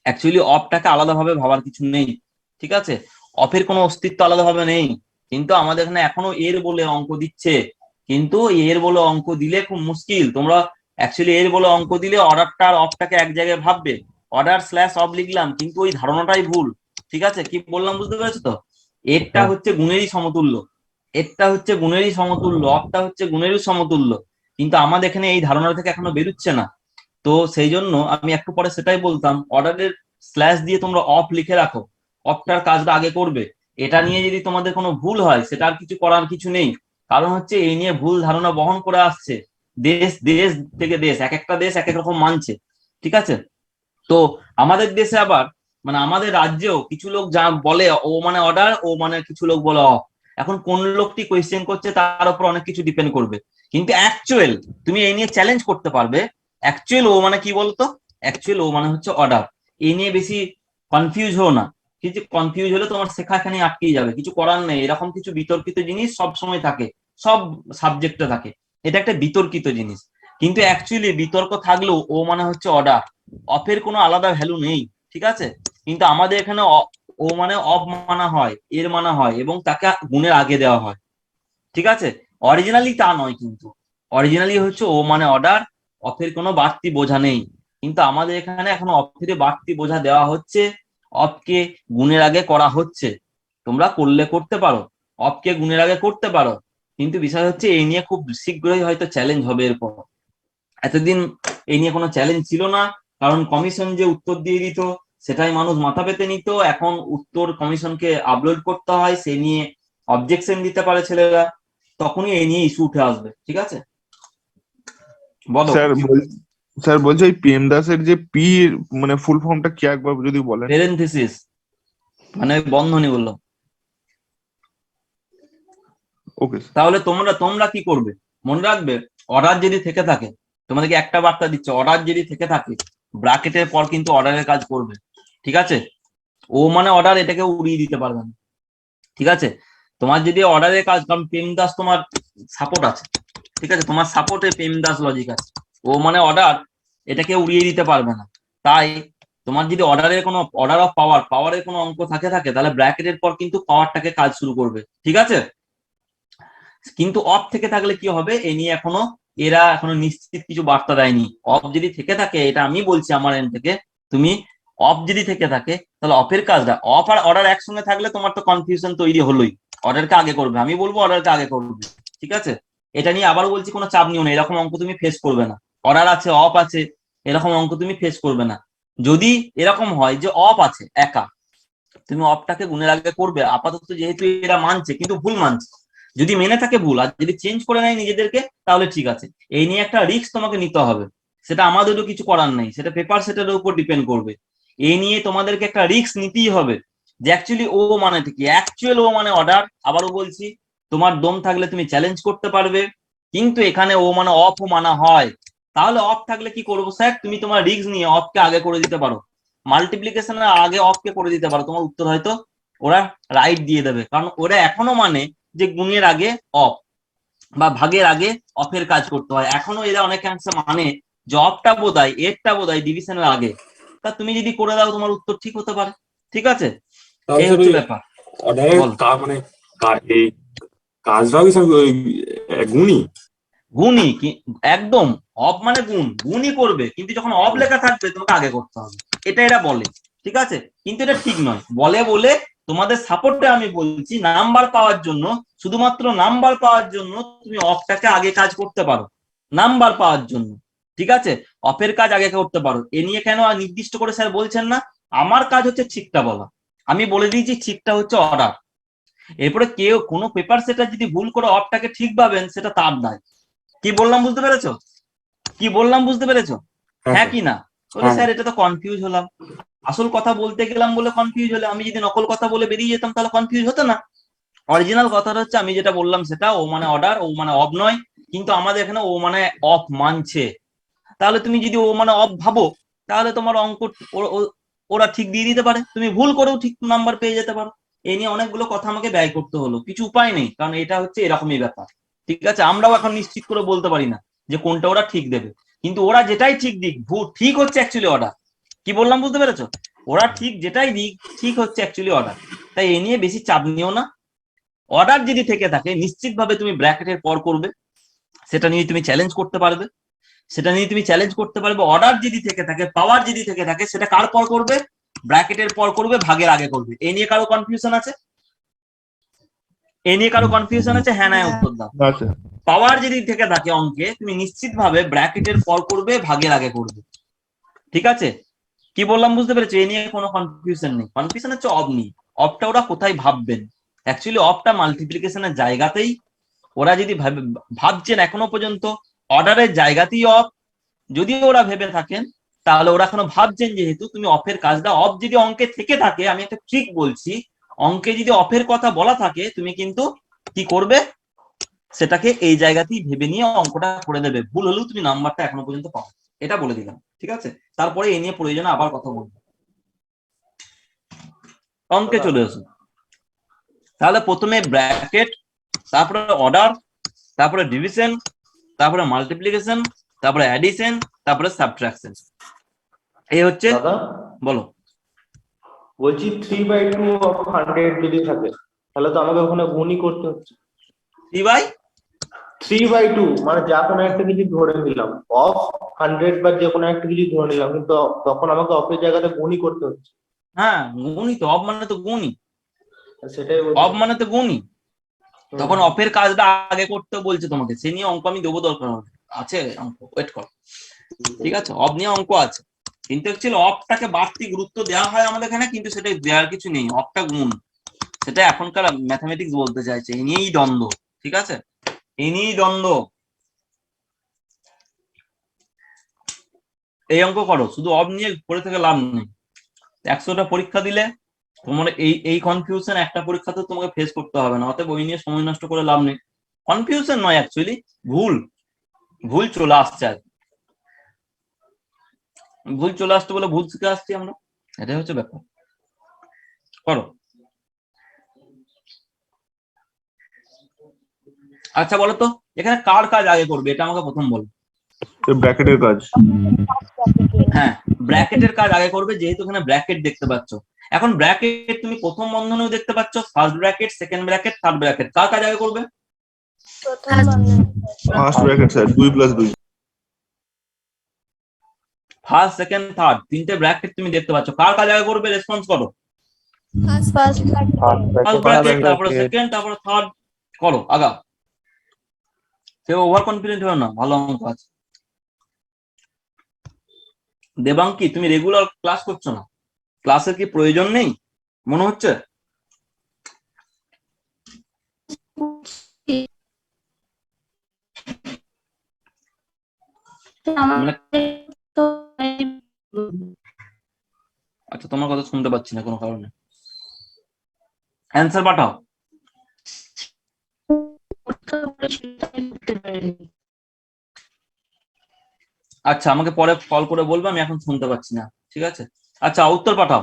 অ্যাকচুয়ালি অফটাকে আলাদাভাবে ভাবার কিছু নেই, ঠিক আছে। অফের কোনো অস্তিত্ব আলাদাভাবে নেই, কিন্তু আমাদের এখানে এখনো এর বলে অঙ্ক দিচ্ছে। কিন্তু এর বলে অঙ্ক দিলে খুব মুশকিল। তোমরা অ্যাকচুয়ালি এর বলে অঙ্ক দিলে অর্ডারটা আর অফটাকে এক জায়গায় ভাববে, অর্ডার স্ল্যাশ অফ লিখলাম, কিন্তু ওই ধারণাটাই ভুল, ঠিক আছে। কি বললাম বুঝতে পেরেছো তো? এরটা হচ্ছে গুণেরই সমতুল্য, এরটা হচ্ছে গুণেরই সমতুল্য, অফটা হচ্ছে গুণেরই সমতুল্য, কিন্তু আমাদের এখানে এই ধারণা থেকে এখনো বেরোচ্ছে না। তো সেই জন্য আমি একটু পরে সেটাই বলতাম, অর্ডারের স্ল্যাশ দিয়ে তোমরা অফ লিখে রাখো, অফটার কাজটা আগে করবে। এটা নিয়ে যদি তোমাদের কোনো ভুল হয়, সেটা আর কিছু করার কিছু নেই। কারণ হচ্ছে এই নিয়ে ভুল ধারণা বহন করে আসছে দেশ দেশ থেকে দেশ, এক একটা দেশ এক এক রকম মানছে, ঠিক আছে। তো আমাদের দেশে আবার মানে আমাদের রাজ্যেও কিছু লোক যা বলে ও মানে অর্ডার, ও মানে কিছু লোক বলে অফ। এখন কোন লোকটি কোয়েশ্চেন করছে তার উপর অনেক কিছু ডিপেন্ড করবে, কিন্তু অ্যাকচুয়াল তুমি এই নিয়ে চ্যালেঞ্জ করতে পারবে। অ্যাকচুয়াল ও মানে কি বলতো, অ্যাকচুয়াল ও মানে হচ্ছে অর্ডার। এই নিয়ে বেশি কনফিউজ হও না, কিছু কনফিউজ হলে তোমার শেখা এখানে আটকে যাবে, কিছু করার নেই। এরকম কিছু বিতর্কিত জিনিস সব সময় থাকে, সব সাবজেক্টে থাকে, এটা একটা বিতর্কিত জিনিস। কিন্তু অ্যাকচুয়ালি বিতর্ক থাকলেও ও মানে হচ্ছে অর্ডার, অফের কোনো আলাদা ভ্যালু নেই, ঠিক আছে। কিন্তু আমাদের এখানে ও মানে অফ মানা হয়, এর মানা হয়, এবং তাকে গুণের আগে দেওয়া হয়, ঠিক আছে। অরিজিনালি তা নয়, কিন্তু অরিজিনালি হচ্ছে ও মানে অর্ডার, অফের কোনো বাড়তি বোঝা নেই। কিন্তু আমাদের এখানে এখনো অফের বাড়তি বোঝা দেওয়া হচ্ছে, অফকে গুণের আগে করা হচ্ছে। তোমরা করলে করতে পারো, অফকে গুণের আগে করতে পারো, কিন্তু বিষয় হচ্ছে এই নিয়ে খুব শীঘ্রই হয়তো চ্যালেঞ্জ হবে এরপর। এতদিন এই নিয়ে কোনো চ্যালেঞ্জ ছিল না, কারণ কমিশন যে উত্তর দিয়ে দিত সেটাই মানুষ মাথা পেতে নিত। এখন উত্তর কমিশনকে আপলোড করতে হয়, সে নিয়ে অবজেকশন দিতে পারে ছেলেরা, তখনই এই নিয়ে ইস্যু উঠে আসবে, ঠিক আছে। বলো। স্যার বলছি এই পিএম দাসের যে পি মানে ফুল ফর্মটা কি একবার যদি বলেন। প্যারেনথেসিস মানে বন্ধনী বললো। ওকে। তাহলে তোমরা তোমরা কি করবে, মনে রাখবে অর্ডার যদি থেকে থাকে, তোমাদেরকে একটা বার্তা দিচ্ছে, অর্ডার যদি থেকে থাকে ব্র্যাকেটের পর কিন্তু অর্ডারের কাজ করবে, ঠিক আছে। ও মানে অর্ডার, এটাকে উড়িয়ে দিতে পারবে না, ঠিক আছে। তোমার যদি অর্ডারের কাজ, কারণ পেমদাস তোমার সাপোর্ট আছে, ঠিক আছে, তোমার সাপোর্টে পেমদাস লজিক আছে। ও মানে অর্ডার, এটাকে উড়িয়ে দিতে পারবে না। তাই তোমার যদি অর্ডার অফ পাওয়ারের কোনো অঙ্ক থাকে তাহলে ব্র্যাকেটের পর কিন্তু পাওয়ারটাকে কাজ শুরু করবে, ঠিক আছে? কিন্তু অফ থেকে থাকলে কি হবে, এ নিয়ে এরা এখনো নিশ্চিত কিছু বার্তা দেয়নি। অফ যদি থেকে থাকে, এটা আমি বলছি আমার এন্ড থেকে, তুমি অফ যদি থেকে থাকে তাহলে অফের কাজটা, অফ আর অর্ডার একসঙ্গে থাকলে তোমার তো কনফিউশন তৈরি হলোই। অর্ডারকে আগে করবে, আমি বলবো অর্ডারকে আগে করবে, ঠিক আছে? এটা নিয়ে আবারও বলছি কোনো চাপ নিও না, এরকম অঙ্ক তুমি ফেস করবে না। অর্ডার আছে, অফ আছে, এরকম অঙ্ক তুমি ফেস করবে না। যদি এরকম হয় যে অফ আছে একা, তুমি অফটাকে গুণের আগে করবে। আপাতত যেহেতু এরা মানছে, কিন্তু ভুল মানছে, যদি মেনে থাকে ভুল, আর যদি চেঞ্জ করে নেয় নিজেদেরকে তাহলে ঠিক আছে। এই নিয়ে একটা রিস্ক তোমাকে নিতে হবে, সেটা আমাদেরও কিছু করার নেই, সেটা পেপার সেটের উপর ডিপেন্ড করবে। এই নিয়ে তোমাদেরকে একটা রিস্ক নিতেই হবে যে অ্যাকচুয়ালি ও মানে কি, অ্যাকচুয়াল ও মানে অর্ডার। আবারও বলছি, তোমার দম থাকলে তুমি চ্যালেঞ্জ করতে পারবে, কিন্তু এখানে ও মানে অফও মানা হয়। তাহলে অফ থাকলে কি করবো স্যার, তুমি তোমার রিস্ক নিয়ে অফকে আগে করে দিতে পারো, মাল্টিপ্লিকেশনের আগে অফকে করে দিতে পারো, তোমার উত্তর হয়তো ওরা রাইট দিয়ে দেবে, কারণ ওরা এখনো মানে যে গুণের আগে অফ বা ভাগের আগে অফের কাজ করতে হয়। এখনো এরা অনেকাংশে মানে যে অফটা বোধহয় এরটা বোধহয় ডিভিশনের আগে। তা তুমি যদি করে দাও তোমার উত্তর ঠিক হতে পারে, ঠিক আছে? তাহলে এই স্যার হচ্ছে ওই ব্যাপার। অর্ডারের বল। মানে এই কাজটাও কি স্যার ওই গুণই? গুণই কি, একদম। অফ মানে গুণই করবে, কিন্তু যখন অফ লেখা থাকবে তোমাকে আগে করতে হবে, এটা এরা বলে, ঠিক আছে? কিন্তু এটা ঠিক নয়, বলে তোমাদের সাপোর্টে আমি বলছি, নাম্বার পাওয়ার জন্য, শুধুমাত্র নাম্বার পাওয়ার জন্য তুমি অফটাকে আগে কাজ করতে পারো, নাম্বার পাওয়ার জন্য, ঠিক আছে? অফের কাজ আগে করতে পারো। এ নিয়ে কেন আর নির্দিষ্ট করে স্যার বলছেন না? আমার কাজ হচ্ছে ঠিকটা বলা, আমি বলে দিয়েছি ঠিকটা হচ্ছে অর্ডার। এরপরে কেউ কোনো পেপার সেটার যদি ভুল করে অফটাকে ঠিক ভাবেন, সেটা তার দায়। কি বললাম বুঝতে পেরেছো? হ্যাঁ হ্যাঁ স্যার। কি না? বলে হ্যাঁ স্যার এটা তো কনফিউজ হলাম, আসল কথা বলতে গেলাম বলে কনফিউজ হলে, আমি যদি নকল কথা বলে বেরিয়ে যেতাম তাহলে কনফিউজ হতো না। অরিজিনাল কথাটা হচ্ছে আমি যেটা বললাম সেটা, ও মানে অর্ডার, ও মানে অফ নয়, কিন্তু আমাদের এখানে ও মানে অফ মানছে। তাহলে তুমি যদি ও মানে অফ ভাবো, তাহলে তোমার অঙ্ক ওরা ঠিক দিয়ে দিতে পারে, তুমি ভুল করেও ঠিক নাম্বার পেয়ে যেতে পারো। এই নিয়ে অনেকগুলো কথা আমাকে ব্যয় করতে হলো, কিছু উপায় নেই, কারণ এটা হচ্ছে এরকমই ব্যাপার, ঠিক আছে? আমরাও এখন নিশ্চিত করে বলতে পারি না যে কোনটা ওরা ঠিক দেবে, কিন্তু ওরা যেটাই ঠিক দিক, ভুল ঠিক হচ্ছে অ্যাকচুয়ালি অর্ডার। কি বললাম বুঝতে পেরেছো? ওরা ঠিক যেটাই দিক, ঠিক হচ্ছে অ্যাকচুয়ালি অর্ডার। তাই এ নিয়ে বেশি চাপ নিও না। অর্ডার যদি থেকে থাকে নিশ্চিতভাবে তুমি ব্র্যাকেটের পর করবে, সেটা নিয়ে তুমি চ্যালেঞ্জ করতে পারবে, অর্ডার যদি থেকে থাকে, পাওয়ার যদি থেকে থাকে, সেটা কার পর করবে? ব্র্যাকেটের পর করবে, ভাগের আগে করবে। এ নিয়ে কারো কনফিউশন আছে? হ্যাঁ না উত্তর দাও। আচ্ছা। পাওয়ার যদি থেকে থাকে অঙ্কে, তুমি নিশ্চিতভাবে ব্র্যাকেটের পর করবে, ভাগের আগে করবে, ঠিক আছে? কি বললাম বুঝতে পেরেছো? এ নিয়ে কোনো কনফিউশন নেই। কনফিউশন হচ্ছে অফ নিয়ে, অফটা ওরা কোথায় ভাববেন। অ্যাকচুয়ালি অফটা মাল্টিপ্লিকেশনের জায়গাতেই, ওরা যদি ভাবছেন এখনো পর্যন্ত অর্ডারের জায়গাতেই অফ, যদি ওরা ভেবে থাকেন, তাহলে ওরা এখনো ভাবছেন, যেহেতু তুমি অফের কাজটা, অফ যদি অঙ্কে থেকে থাকে, আমি একটা ট্রিক বলছি, অঙ্কে যদি অফের কথা বলা থাকে, তুমি কিন্তু কি করবে, সেটাকে এই জায়গাতেই ভেবে নিয়ে অঙ্কটা করে দেবে, ভুল হলেও তুমি নাম্বারটা এখনো পর্যন্ত পাও, এটা বলে দিলাম, ঠিক আছে? তারপরে এই নিয়ে প্রয়োজনে আবার কথা বলবো। অঙ্কে চলে আসুন। তাহলে প্রথমে ব্র্যাকেট, তারপরে অর্ডার, তারপরে ডিভিশন, তারপরে মাল্টিপ্লিকেশন, তারপরে অ্যাডিশন, তারপরে সাবট্রাকশন। এই হচ্ছে, দাদা বলো। বলছি 3/2 যদি থাকে, তাহলে তো আমাকে ওখানে গুণই করতে হচ্ছে। 3/2 মানে যা কোনো একটা কিছু ধরে নিলাম, অফ 100 বা যে কোনো একটা কিছু ধরে নিলাম, কিন্তু তখন আমাকে অফের জায়গাতে গুণই করতে হচ্ছে। হ্যাঁ, গুণই তো, অফ মানে তো গুণই, সেটাই অফ বলছি। মানে তো গুণই। তখন অফের কাজটা আগে করতে বলছে তোমাকে, সে নিয়ে অঙ্ক আমি দেবো, দরকার আছে অঙ্ক, ওয়েট কর, ঠিক আছে? অফ নিয়ে অঙ্ক আছে, কিন্তু অ্যাকচুয়ালি অফটাকে বাড়তি গুরুত্ব দেওয়া হয় আমাদের এখানে, কিন্তু সেটা দেওয়ার কিছু নেই, অফটা গুণ, সেটা এখনকার ম্যাথামেটিক্স বলতে চাইছে। এই নিয়েই দ্বন্দ্ব, ঠিক আছে? এই নিয়েই দ্বন্দ্ব। এই অঙ্ক করো, শুধু অফ নিয়ে পড়ে থেকে লাভ নেই। 100টা পরীক্ষা দিলে তোমার এই কনফিউশন একটা পরীক্ষাতে তোমাকে ফেস করতে হবে না, অতএব বই নিয়ে সময় নষ্ট করে লাভ নেই। কনফিউশন নয়, অ্যাকচুয়ালি ভুল চলে আসছে, আর ভুল চলে আসছে বলে ভুল শিখে আসছি আমরা, এটাই হচ্ছে ব্যাপার। করো। আচ্ছা বলো তো, এখানে কার কাজ আগে করবে, এটা আমাকে প্রথম বলো। ব্র্যাকেটের কাজ। হ্যাঁ, ব্র্যাকেটের কাজ আগে করবে, যেহেতু এখানে ব্র্যাকেট দেখতে পাচ্ছ। এখন ব্র্যাকেট তুমি প্রথম বন্ধনীও দেখতে পাচ্ছ, first bracket, second bracket, third bracket, কার কাজ আগে করবে? প্রথম বন্ধনী। First bracket sir, 2 + 2। First, second, third, তিনটে ব্র্যাকেট তুমি দেখতে পাচ্ছ, কার কাজ আগে করবে? রেসপন্স করো। ফার্স্ট ফার্স্ট ব্র্যাকেট, তারপরে সেকেন্ড, তারপরে থার্ড, করো আগা। কেউ ওভার কনফিডেন্ট হও না, ভালো অঙ্ক আছে। দেবাঙ্কি, তুমি রেগুলার ক্লাস করছো না? ক্লাসের কি প্রয়োজন নেই মনে হচ্ছে? আচ্ছা, তোমার কথা শুনতে পাচ্ছি না কোনো কারণে। অ্যান্সার পাঠাও। আচ্ছা, আমাকে পরে কল করে বলবে, আমি এখন শুনতে পাচ্ছি না, ঠিক আছে? আচ্ছা, উত্তর পাঠাও।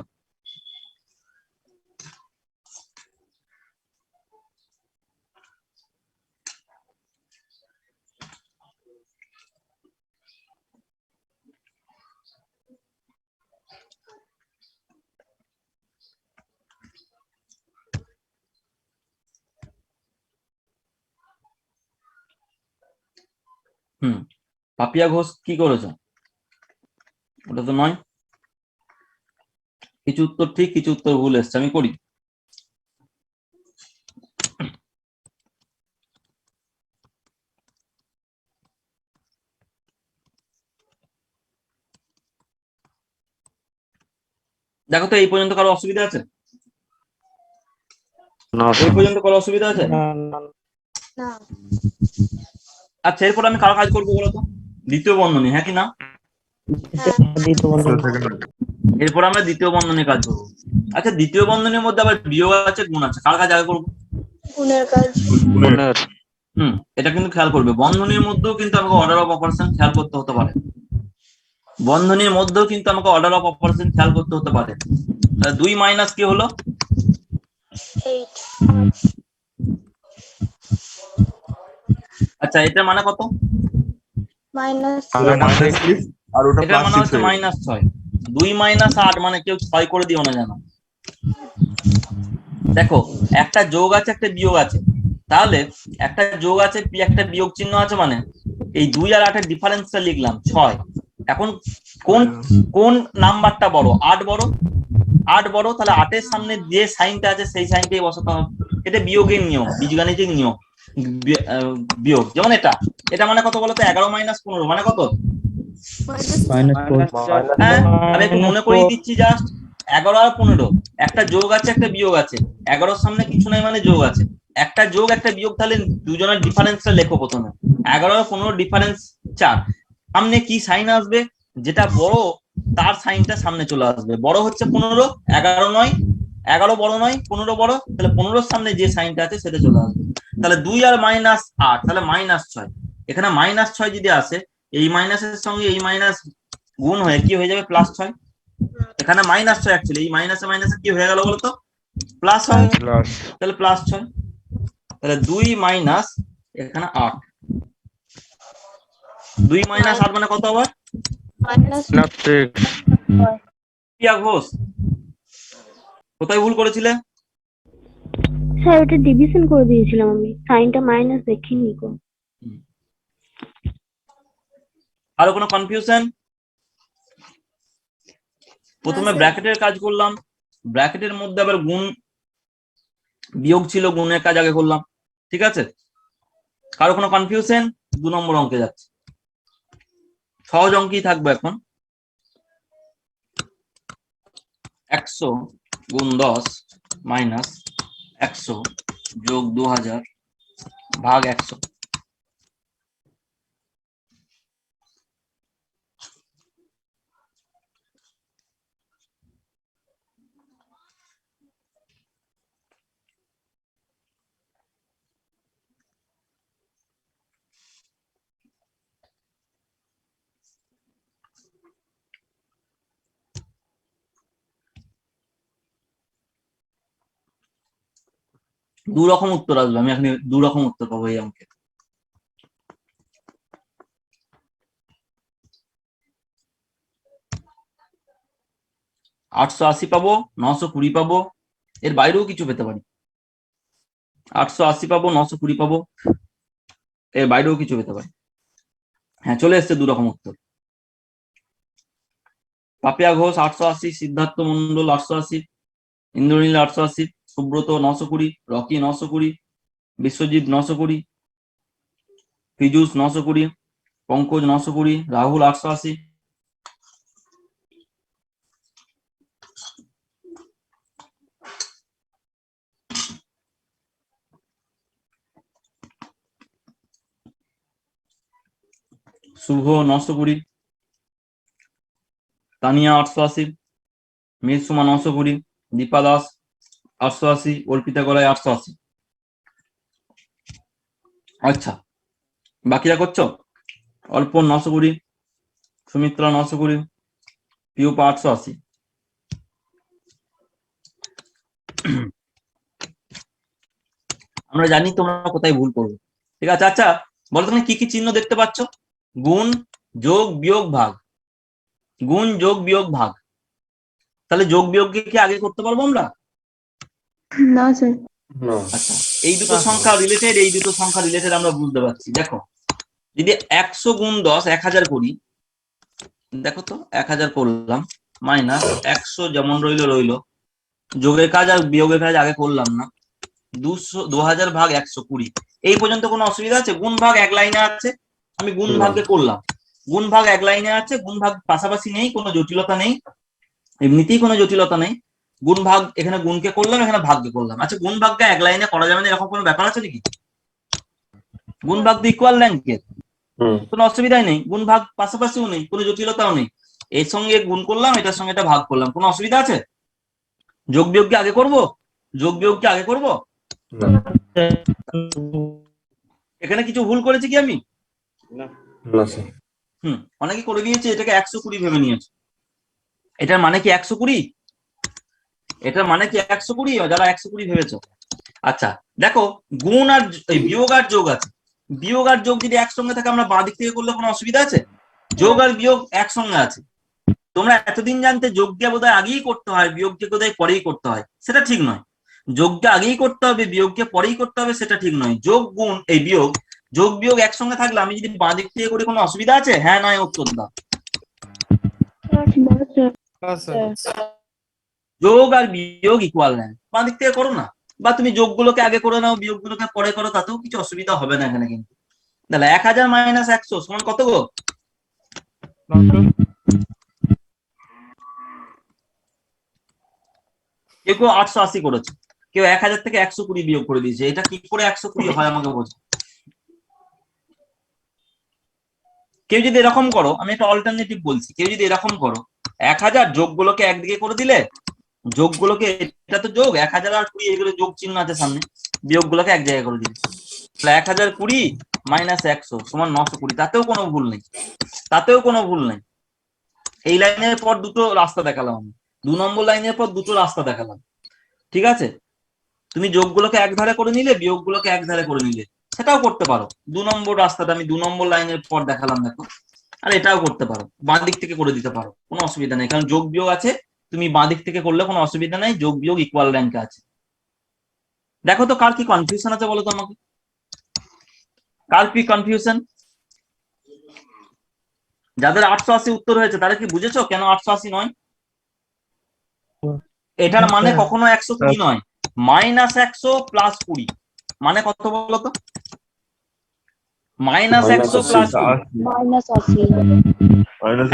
পাপিয়া ঘোষ কি করেছো? ওটা তো নয়। কিছু উত্তর ঠিক, কিছু উত্তর ভুল এসছে, আমি করি। দেখো তো, এই পর্যন্ত কারো অসুবিধা আছে? No, এই sir. পর্যন্ত কারো অসুবিধা আছে? না। আচ্ছা, এরপর আমি কারো কাজ করবো বলো তো? দ্বিতীয় বন্ধনী, হ্যাঁ কি না? এরপর আমরা দ্বিতীয় বন্ধনীর কাজ করবো। আচ্ছা, দ্বিতীয় বন্ধনীর মধ্যে আবার বিয়োগ আছে, গুণ আছে, কার কাজ আগে করবো? গুণের কাজ। Owner. এটা কিন্তু খেয়াল করবে, বন্ধনীর মধ্যেও কিন্তু আমাকে অর্ডার অফ অপারেশন খেয়াল করতে হতে পারে। বন্ধনীর মধ্যেও কিন্তু আমাকে অর্ডার অফ অপারেশন খেয়াল করতে হতে পারে। 2 মাইনাস কি হলো? 8। আচ্ছা, এটা মানে কত? মাইনাস আর ওটা এটা মানে +6 হচ্ছে হয়ে গেছে। -6। 2 - 8 মানে কেউ 6 করে দিও না জানো। দেখো, একটা যোগ আছে, একটা বিয়োগ আছে, তাহলে একটা যোগ আছে, একটা বিয়োগ চিহ্ন আছে, মানে এই 2 আর 8 এর ডিফারেন্সটা লিখলাম 6। এখন কোন নাম্বারটা বড়? 8 বড়। 8 বড়, তাহলে 8 এর সামনে যে সাইনটা আছে সেই সাইনটাই বসাতে হবে। এটা বিয়োগের নিয়ম, বীজগাণিতিক নিয়ম। বিয়োগ যেমন এটা মানে কত বলতো? 11 - 15 মানে কত? হ্যাঁ, আমি একটু মনে করিয়ে দিচ্ছি জাস্ট। 11 আর 15, একটা যোগ আছে, একটা বিয়োগ আছে। 11-র সামনে কিছু নাই মানে যোগ আছে। একটা যোগ, একটা বিয়োগ, তাহলে দুজনের ডিফারেন্সটা লেখো প্রথমে। 11 আর 15 ডিফারেন্স 4। সামনে কি সাইন আসবে? যেটা বড় তার সাইনটা সামনে চলে আসবে। বড় হচ্ছে 15, 11 নয়, 11 বড় নয়, 15 বড়, তাহলে 15-র সামনে যে সাইনটা আছে সেটা চলে আসবে। তাহলে 2 আর -8, তাহলে -6। এখানে -6 যদি আসে, এই মাইনাসের সঙ্গে এই মাইনাস গুণ হয়ে কি হয়ে যাবে? +6। এখানে -6 অ্যাকচুয়ালি, এই মাইনাসে মাইনাসে কি হয়ে গেল বলতো? প্লাস হয়, Plus. তাহলে +6। তাহলে 2 মাইনাস এখানে 8, 2 - 8 মানে কত আবার? Minus Not 6. প্রিয়া ঘোষ, কোথায় ভুল করেছিলে? স্যার, ওটা ডিভিশন করে দিয়েছিলাম আমি, সাইনটা মাইনাস দেখিনি গো। আরো কোনো কনফিউশন? প্রথমে ব্র্যাকেটের কাজ করলাম, ব্র্যাকেটের মধ্যে আবার গুণ বিয়োগ ছিল, গুণের কাজ আগে করলাম, ঠিক আছে? কারো কোনো কনফিউশন? 2 নম্বর অঙ্কে যাচ্ছে, সহজ অঙ্কই থাকবে এখন। 100 গুণ 10 মাইনাস 100 যোগ 2000 ভাগ 100। দু রকম উত্তর আসবে, আমি এখন 2 রকম উত্তর পাবো এই অঙ্কে। 880 পাবো, 920 পাবো, এর বাইরেও কিছু পেতে পারি। 880 পাবো, 920 পাবো, এর বাইরেও কিছু পেতে পারি। হ্যাঁ, চলে এসছে 2 রকম উত্তর। পাপিয়া ঘোষ 880, সিদ্ধার্থ মন্ডল 880, ইন্দ্রনীল 880, সুব্রত 920, রকি 920, বিশ্বজিৎ 920, পীযুষ 920, পঙ্কজ 920, রাহুল 880। শুভ 920, তানিয়া 880, মিরসুমা 920, দীপা দাস 880, অর্পিতা গলায় 880। আচ্ছা, বাকিরা করছো? অল্পন 920, সুমিত্রা 920, পিউপা 880। আমরা জানি তোমরা কোথায় ভুল করবে, ঠিক আছে? আচ্ছা বলো, তুমি কি কি চিহ্ন দেখতে পাচ্ছ? গুণ, যোগ, বিয়োগ, ভাগ। গুণ, যোগ, বিয়োগ, ভাগ। তাহলে যোগ বিয়োগকে কি আগে করতে পারবো আমরা? না স্যার। না। আচ্ছা, এই দুটো সংখ্যা রিলেটেড, এই দুটো সংখ্যা রিলেটেড আমরা বুঝতে পারছি। দেখো, যদি 100 গুণ 10 1000 করি, দেখো তো 1000 করলাম, মাইনাস 100 যেমন রইলো, যোগের কাজ আর বিয়োগের কাজ আগে করলাম না। 2000 ভাগ 120, এই পর্যন্ত কোনো অসুবিধা আছে? গুণ ভাগ এক লাইনে আছে, আমি গুণ ভাগকে করলাম। গুণ ভাগ এক লাইনে আছে, গুণ ভাগ পাশাপাশি নেই, কোনো জটিলতা নেই, এমনিতেই কোনো জটিলতা নেই। গুণ ভাগ, এখানে গুণকে করলাম, এখানে ভাগকে করলাম। আচ্ছা, গুণ ভাগটা এক লাইনে করা যাবে না, এরকম কোনো ব্যাপার আছে নাকি? গুণ ভাগ তো ইকুয়াল র্যাঙ্কের, কোনো অসুবিধাই নেই। গুণ ভাগ পাশাপাশিও নেই, কোনো জটিলতাও নেই। এর সঙ্গে গুণ করলাম, এটার সঙ্গে এটা ভাগ করলাম, কোনো অসুবিধা আছে? যোগ বিয়োগ কি আগে করবো? যোগ বিয়োগ কি আগে করবো? এখানে কিছু ভুল করেছি কি আমি? না স্যার। অনেকে করে দিয়েছে, এটাকে 120 ভেবে নিয়েছে। এটার মানে কি 120? এটার মানে কি 120? যারা 120 ভেবেছো। আচ্ছা দেখো, গুণ আর বিয়োগ আর যোগ আছে। বিয়োগ আর যোগ যদি একসঙ্গে থাকে, আমরা বাঁ দিক থেকে করলে কোনো অসুবিধা আছে? যোগ আর বিয়োগ একসঙ্গে আছে। তোমরা এতদিন জানতে যোগকে বোধহয় আগেই করতে হয়, বিয়োগকে বোধহয় পরেই করতে হয়, সেটা ঠিক নয়। যোগকে আগেই করতে হবে, বিয়োগকে পরেই করতে হবে, সেটা ঠিক নয়। যোগ গুণ এই বিয়োগ, যোগ বিয়োগ একসঙ্গে থাকলে আমি যদি বাঁ দিক থেকে করি, কোনো অসুবিধা আছে? হ্যাঁ নয় উত্তর দাও। যোগ আর বিয়োগ ইকুয়াল নেন, বাঁ দিক থেকে করো না, বা তুমি যোগগুলোকে আগে করে নাও, বিয়োগগুলোকে পরে করো, তাতেও কিছু অসুবিধা হবে না এখানে। কিন্তু তাহলে 1000 মাইনাস 100 সমান কত গো? কেউ 880 করেছে, কেউ 1000 থেকে 120 বিয়োগ করে দিয়েছে। এটা কি করে 120 হয় আমাকে বোঝো। কেউ যদি এরকম করো, আমি একটা অল্টারনেটিভ বলছি, কেউ যদি এরকম করো, 1000 যোগগুলোকে একদিকে করে দিলে, যোগগুলোকে, এটা তো যোগ, 1000 আর 20 এগুলো যোগ চিহ্ন আছে সামনে, বিয়োগগুলোকে এক জায়গায় করে দিলে, 1020 মাইনাস 100 সমান 920। তাতেও কোনো ভুল নেই, তাতেও কোনো ভুল নেই। এই লাইনের পর দুটো রাস্তা দেখালাম আমি, 2 নম্বর লাইনের পর দুটো রাস্তা দেখালাম, ঠিক আছে? তুমি যোগগুলোকে এক ধারে করে নিলে, বিয়োগগুলোকে এক ধারে করে নিলে, সেটাও করতে পারো। 2 নম্বর রাস্তাটা আমি 2 নম্বর লাইনের পর দেখালাম, দেখো। আর এটাও করতে পারো, বাঁ দিক থেকে করে দিতে পারো, কোনো অসুবিধা নেই, কারণ যোগ বিয়োগ আছে, তুমি বাঁ দিক থেকে করলে কোনো অসুবিধা নেই, যোগ বিয়োগ ইকুয়াল র্যাঙ্কে আছে। দেখো তো কার কি কনফিউশন আছে বলো তো আমাকে, কার কি কনফিউশন? যাদের 880 উত্তর হয়েছে তারা কি বুঝেছো কেন 880 নয়? এটার মানে কখনো 120 নয়, মাইনাস 100 প্লাস 20 মানে কত বলো তো? মাইনাস 100 প্লাস 20,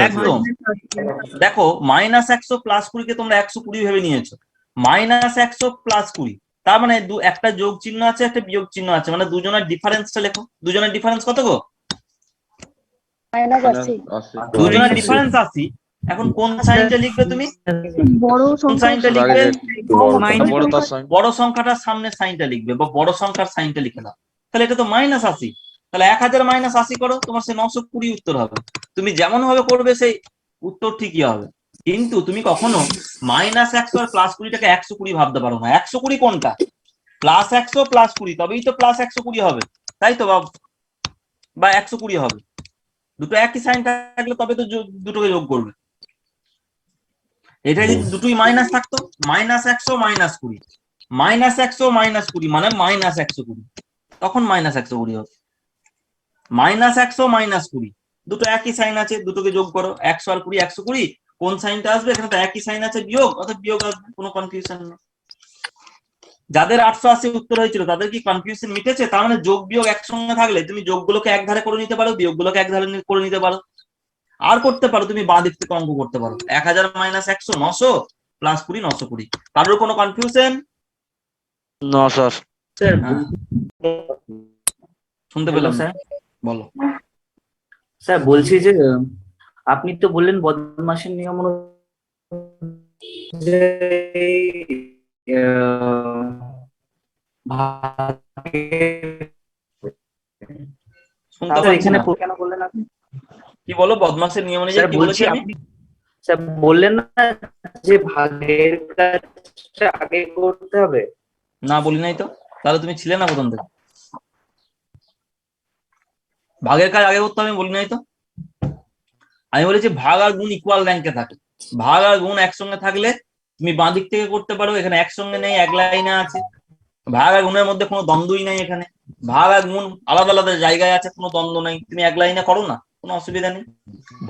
একদম। দেখো, মাইনাস 100 প্লাস 20 কে তোমরা 120 ভেবে নিয়েছো। মাইনাস 100 প্লাস 20, তার মানে একটা যোগ চিহ্ন আছে, একটা বিয়োগ চিহ্ন আছে, মানে দুজনের ডিফারেন্সটা লেখো। দুজনের ডিফারেন্স কত গো? দুজনের ডিফারেন্স 80। এখন কোন সাইনটা লিখবে তুমি? কোন সাইনটা লিখবে? বড় সংখ্যাটার সামনে সাইনটা লিখবে, বা বড় সংখ্যার সাইনটা লিখে দাও। তাহলে এটা তো মাইনাস 80। তাহলে 1000 মাইনাস 80 করো, তোমার সে 920 উত্তর হবে। তুমি যেমন ভাবে করবে সেই উত্তর ঠিকই হবে। কিন্তু তুমি কখনো মাইনাস 100 আর প্লাস 20টাকে 120 ভাবতে পারো না। 120 কোনটা? প্লাস 100 প্লাস 20, তবেই তো প্লাস 120 হবে, তাই তো? বা 120 হবে। দুটো একই সাইন থাকলে তবে তো দুটোকে যোগ করবে। এটা যদি দুটোই মাইনাস থাকতো, -100 -20, -100 -20 মানে -120, তখন -120 হবে। -100 -20 দুটো একই সাইন আছে, দুটোকে যোগ করো, 100 আর 20 120, কোন সাইনটা আসবে? এখানে তো একই সাইন আছে, বিয়োগ, অর্থাৎ বিয়োগ আসবে, কোনো কনফিউশন নেই। যাদের 880 উত্তর হয়েছিল তাদের কি কনফিউশন মিটেছে? তার মানে যোগ বিয়োগ একসঙ্গে থাকলে তুমি যোগগুলোকে এক ধারে করে নিতে পারো, বিয়োগগুলোকে এক ধারে করে নিতে পারো, আর করতে পারো তুমি বাঁ দিক থেকে অঙ্ক করতে পারো। 1000 - 100 900 প্লাস 20 920। কারোর কোনো কনফিউশন? No, sir. স্যার শুনতে পেলাম স্যার, বলো। স্যার বলছি যে আপনি তো বললেন বদমাশের নিয়ম অনুযায়ী শুনতে পাচ্ছি এখানে না। কেন বললেন আপনি? কি বলো? বদমাশের নিয়ম অনুযায়ী কি বলেছি আমি? স্যার বললেন না যে ভাগের কাজটা আগে করতে হবে? না, বলি নাই তো। তাহলে তুমি ছিলে না প্রথম থেকে? ভাগের কাজ আগে করতে হবে বলি নাই তো। আমি বলেছি ভাগ আর গুণ ইকুয়াল র্যাঙ্কে থাকে। ভাগ আর গুণ একসঙ্গে থাকলে তুমি বাঁ দিক থেকে করতে পারো, এখানে একসঙ্গে নেই, এক লাইনে আছে। ভাগ আর গুণের মধ্যে কোনো দ্বন্দ্বই নাই, এখানে ভাগ আর গুণ আলাদা আলাদা জায়গায় আছে, কোনো দ্বন্দ্ব নেই, তুমি এক লাইনে করো না, কোনো অসুবিধা নেই।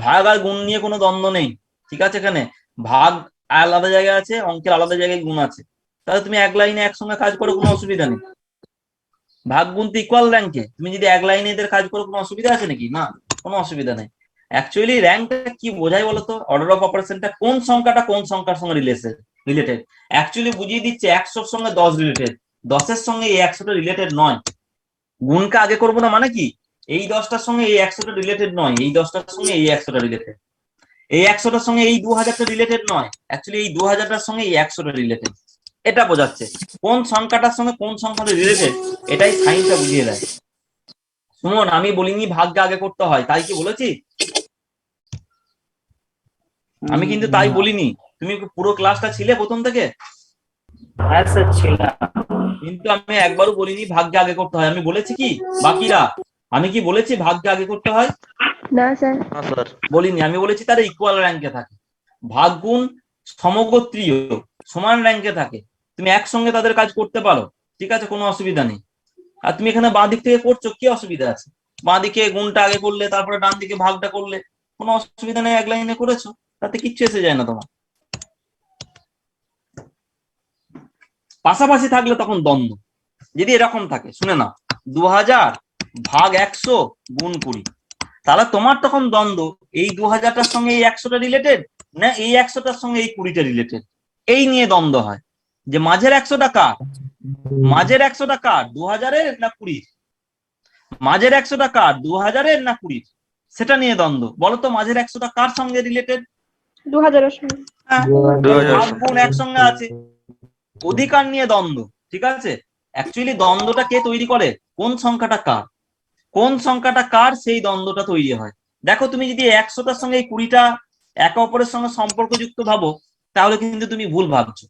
ভাগ আর গুণ নিয়ে কোনো দ্বন্দ্ব নেই, ঠিক আছে? এখানে ভাগ আলাদা জায়গায় আছে, অঙ্কের আলাদা জায়গায় গুণ আছে, তাহলে তুমি এক লাইনে একসঙ্গে কাজ করো, কোনো অসুবিধা নেই। ভাগ গুণ তো ইকুয়াল র্যাঙ্কে, তুমি যদি এক লাইনে এদের কাজ করো কোনো অসুবিধা আছে নাকি? না, কোনো অসুবিধা নেই। অ্যাকচুয়ালি র্যাঙ্কটা কি বোঝায় বলতো? অর্ডার অফ অপারেশনটা কোন সংখ্যাটা কোন সংখ্যার সঙ্গে রিলেটেড। অ্যাকচুয়ালি বুঝিয়ে দিচ্ছে 100-র সঙ্গে 10 রিলেটেড, 10-এর সঙ্গে এই 100টা রিলেটেড নয়। গুণকে আগে করবো না মানে কি? এই 10টার সঙ্গে এই 100টা রিলেটেড নয়, এই 10টার সঙ্গে এই 100টা রিলেটেড, এই 100টার সঙ্গে এই 2000টা রিলেটেড নয়, অ্যাকচুয়ালি এই 2000টার সঙ্গে এই 100টা রিলেটেড। এটা বোঝাচ্ছে কোন সংখ্যাটার সঙ্গে কোন সংখ্যাটা রিলেটেড, এটাই সাইনটা বুঝিয়ে দেয়। সুমন, আমি বলিনি ভাগ্য আগে করতে হয়, তাই কি বলেছি? আমি কিন্তু তাই বলিনি। তুমি পুরো ক্লাসটা ছিলে প্রথম থেকে? হ্যাঁ স্যার ছিলাম। কিন্তু আমি একবারও বলিনি ভাগ্য আগে করতে হয়। আমি বলেছি কি বাকিরা? আমি কি বলেছি ভাগ্য আগে করতে হয়? না স্যার। No, sir. বলিনি। আমি বলেছি তারা ইকুয়াল র্যাঙ্কে থাকে, ভাগ গুণ সমগোত্রীয় সমান র্যাঙ্কে থাকে, তুমি একসঙ্গে তাদের কাজ করতে পারো, ঠিক আছে, কোনো অসুবিধা নেই। আর তুমি এখানে বাঁ দিক থেকে করছো, কি অসুবিধা আছে? বাঁ দিকে গুণটা আগে করলে, তারপরে ডান দিকে ভাগটা করলে, কোনো অসুবিধা নেই, এক লাইনে করেছো, তাতে কিচ্ছু এসে যায় না তোমার। পাশাপাশি থাকলে তখন দ্বন্দ্ব। যদি এরকম থাকে, শুনে না, 2000 ভাগ 100 গুণ 20, তাহলে তোমার তখন দ্বন্দ্ব এই 2000টার সঙ্গে এই 100টা রিলেটেড না এই 100টার সঙ্গে এই 20টা রিলেটেড, এই নিয়ে দ্বন্দ্ব হয় যে মাঝের 100টা কার, মাঝের 100টা কার, 2000-এর না 20-র, মাঝের 100টা কার, 2000-এর না 20-র, সেটা নিয়ে দ্বন্দ্ব। বলো তো মাঝের 100টা কার সঙ্গে রিলেটেড? 2000-এর সঙ্গে। হ্যাঁ, 2000 ভাগ গুণ একসঙ্গে আছে, অধিকার নিয়ে দ্বন্দ্ব, ঠিক আছে? অ্যাকচুয়ালি দ্বন্দ্বটা কে তৈরি করে? কোন সংখ্যাটা কার, কোন সংখ্যাটা কার, সেই দ্বন্দ্বটা তৈরি হয়। দেখো তুমি যদি 100টার সঙ্গে এই 20টা একে অপরের সঙ্গে সম্পর্কযুক্ত ভাবো, তাহলে কিন্তু তুমি ভুল ভাবছো।